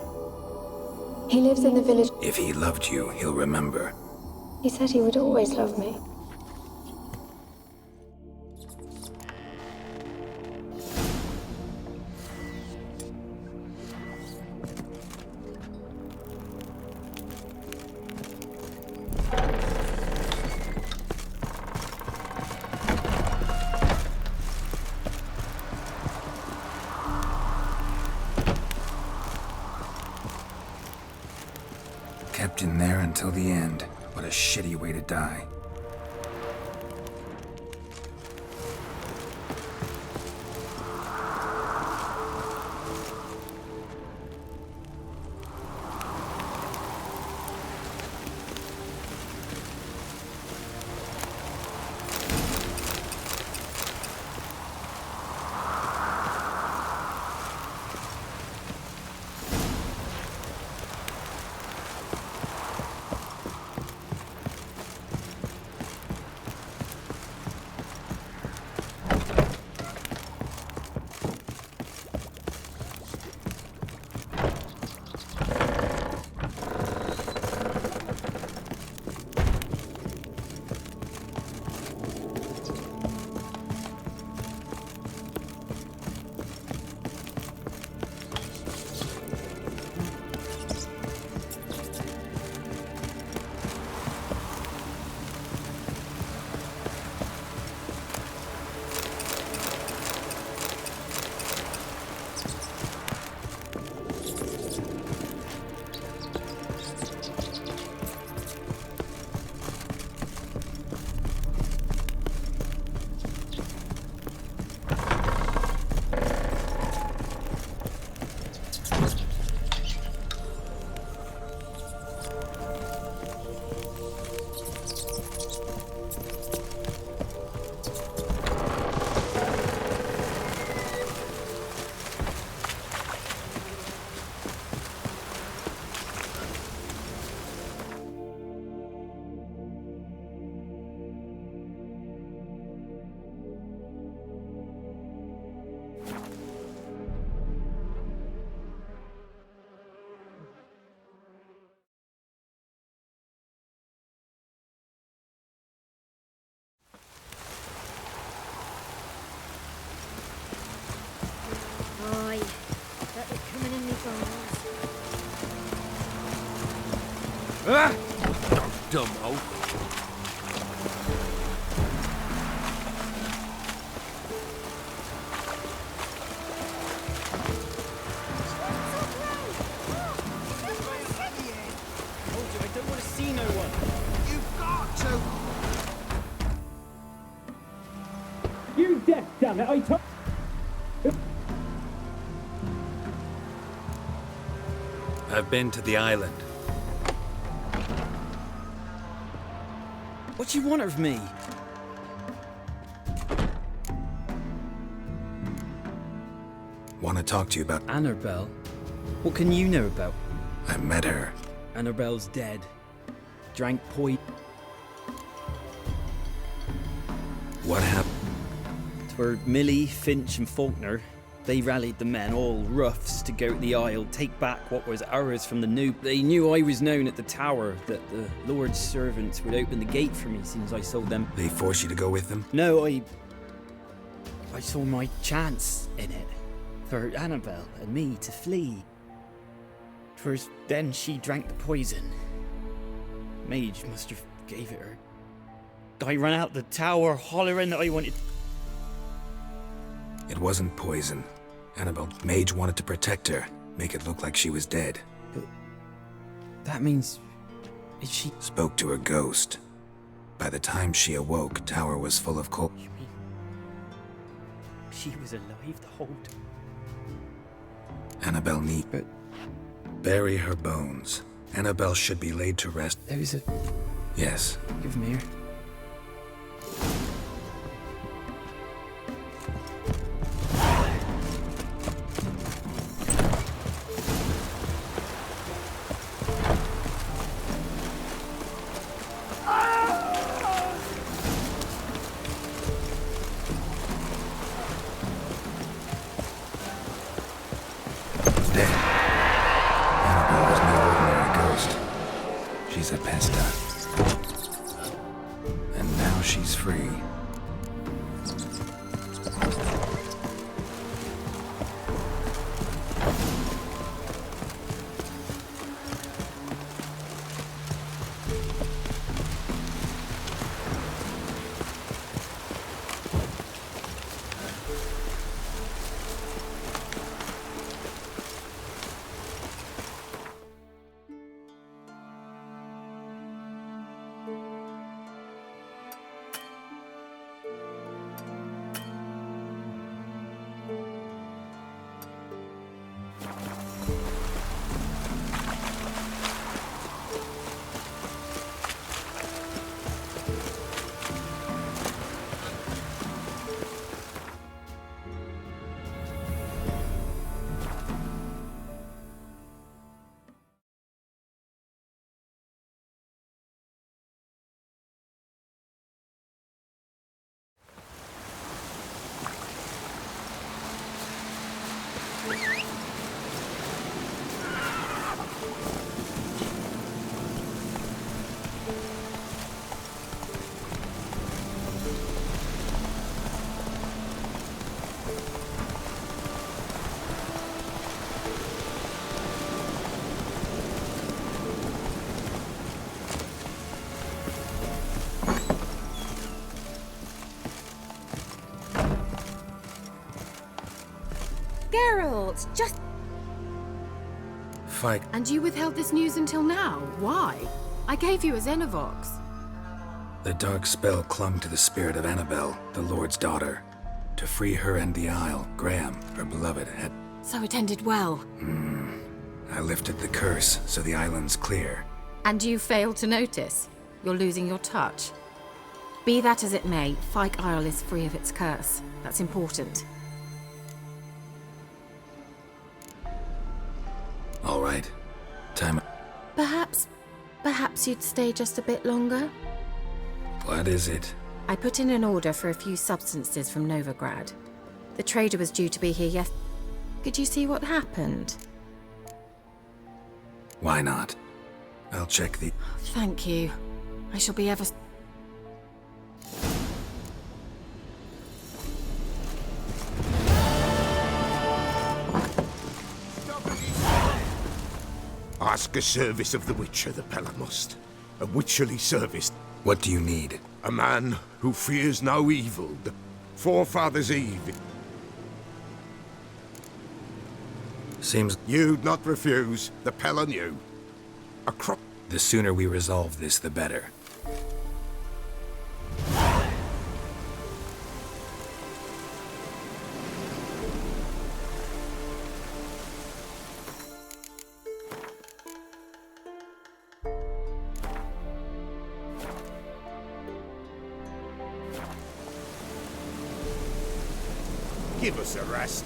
He lives in the village. If he loved you, he'll remember. He said he would always love me. Kept in there until the end. What a shitty way to die. Aye, that is coming in me bones. Ah! Dumb hoe. I don't want to see no one. You've got to. You deaf, damn it! I told. I've been to the island. What do you want of me? Want to talk to you about Annabelle? What can you know about? I met her. Annabelle's dead. Drank poison. What happened? Twere Millie, Finch and Faulkner. They rallied the men, all roughs, to go to the Isle, take back what was ours from the noob. They knew I was known at the tower, that the Lord's servants would open the gate for me as soon as I sold them. They forced you to go with them? No, I saw my chance in it. For Annabelle and me to flee. 'Twas then she drank the poison. Mage must have gave it her. I ran out the tower hollering that I wanted... It wasn't poison. Annabelle, Mage wanted to protect her, make it look like she was dead. But that means... Is she... Spoke to her ghost. By the time she awoke, tower was full of coal. You mean... She was alive the whole time? Annabelle need... But... Bury her bones. Annabelle should be laid to rest. There is a... Yes. Give them here. She's a pesta. And now she's free. Geralt, just... Fight. And you withheld this news until now? Why? I gave you a Xenovox. The dark spell clung to the spirit of Annabelle, the Lord's daughter. To free her and the Isle, Graham, her beloved, had... So it ended well. I lifted the curse, so the island's clear. And you failed to notice? You're losing your touch. Be that as it may, Fyke Isle is free of its curse. That's important. All right. Time... Perhaps you'd stay just a bit longer? What is it? I put in an order for a few substances from Novigrad. The trader was due to be here yesterday. Could you see what happened? Why not? I'll check the... Thank you. I shall be ever... Ask a service of the Witcher, the Pella must. A witcherly service. What do you need? A man who fears no evil. The forefathers' Eve. Seems... You'd not refuse. The Pella knew. A crop... The sooner we resolve this, the better. Give us a rest.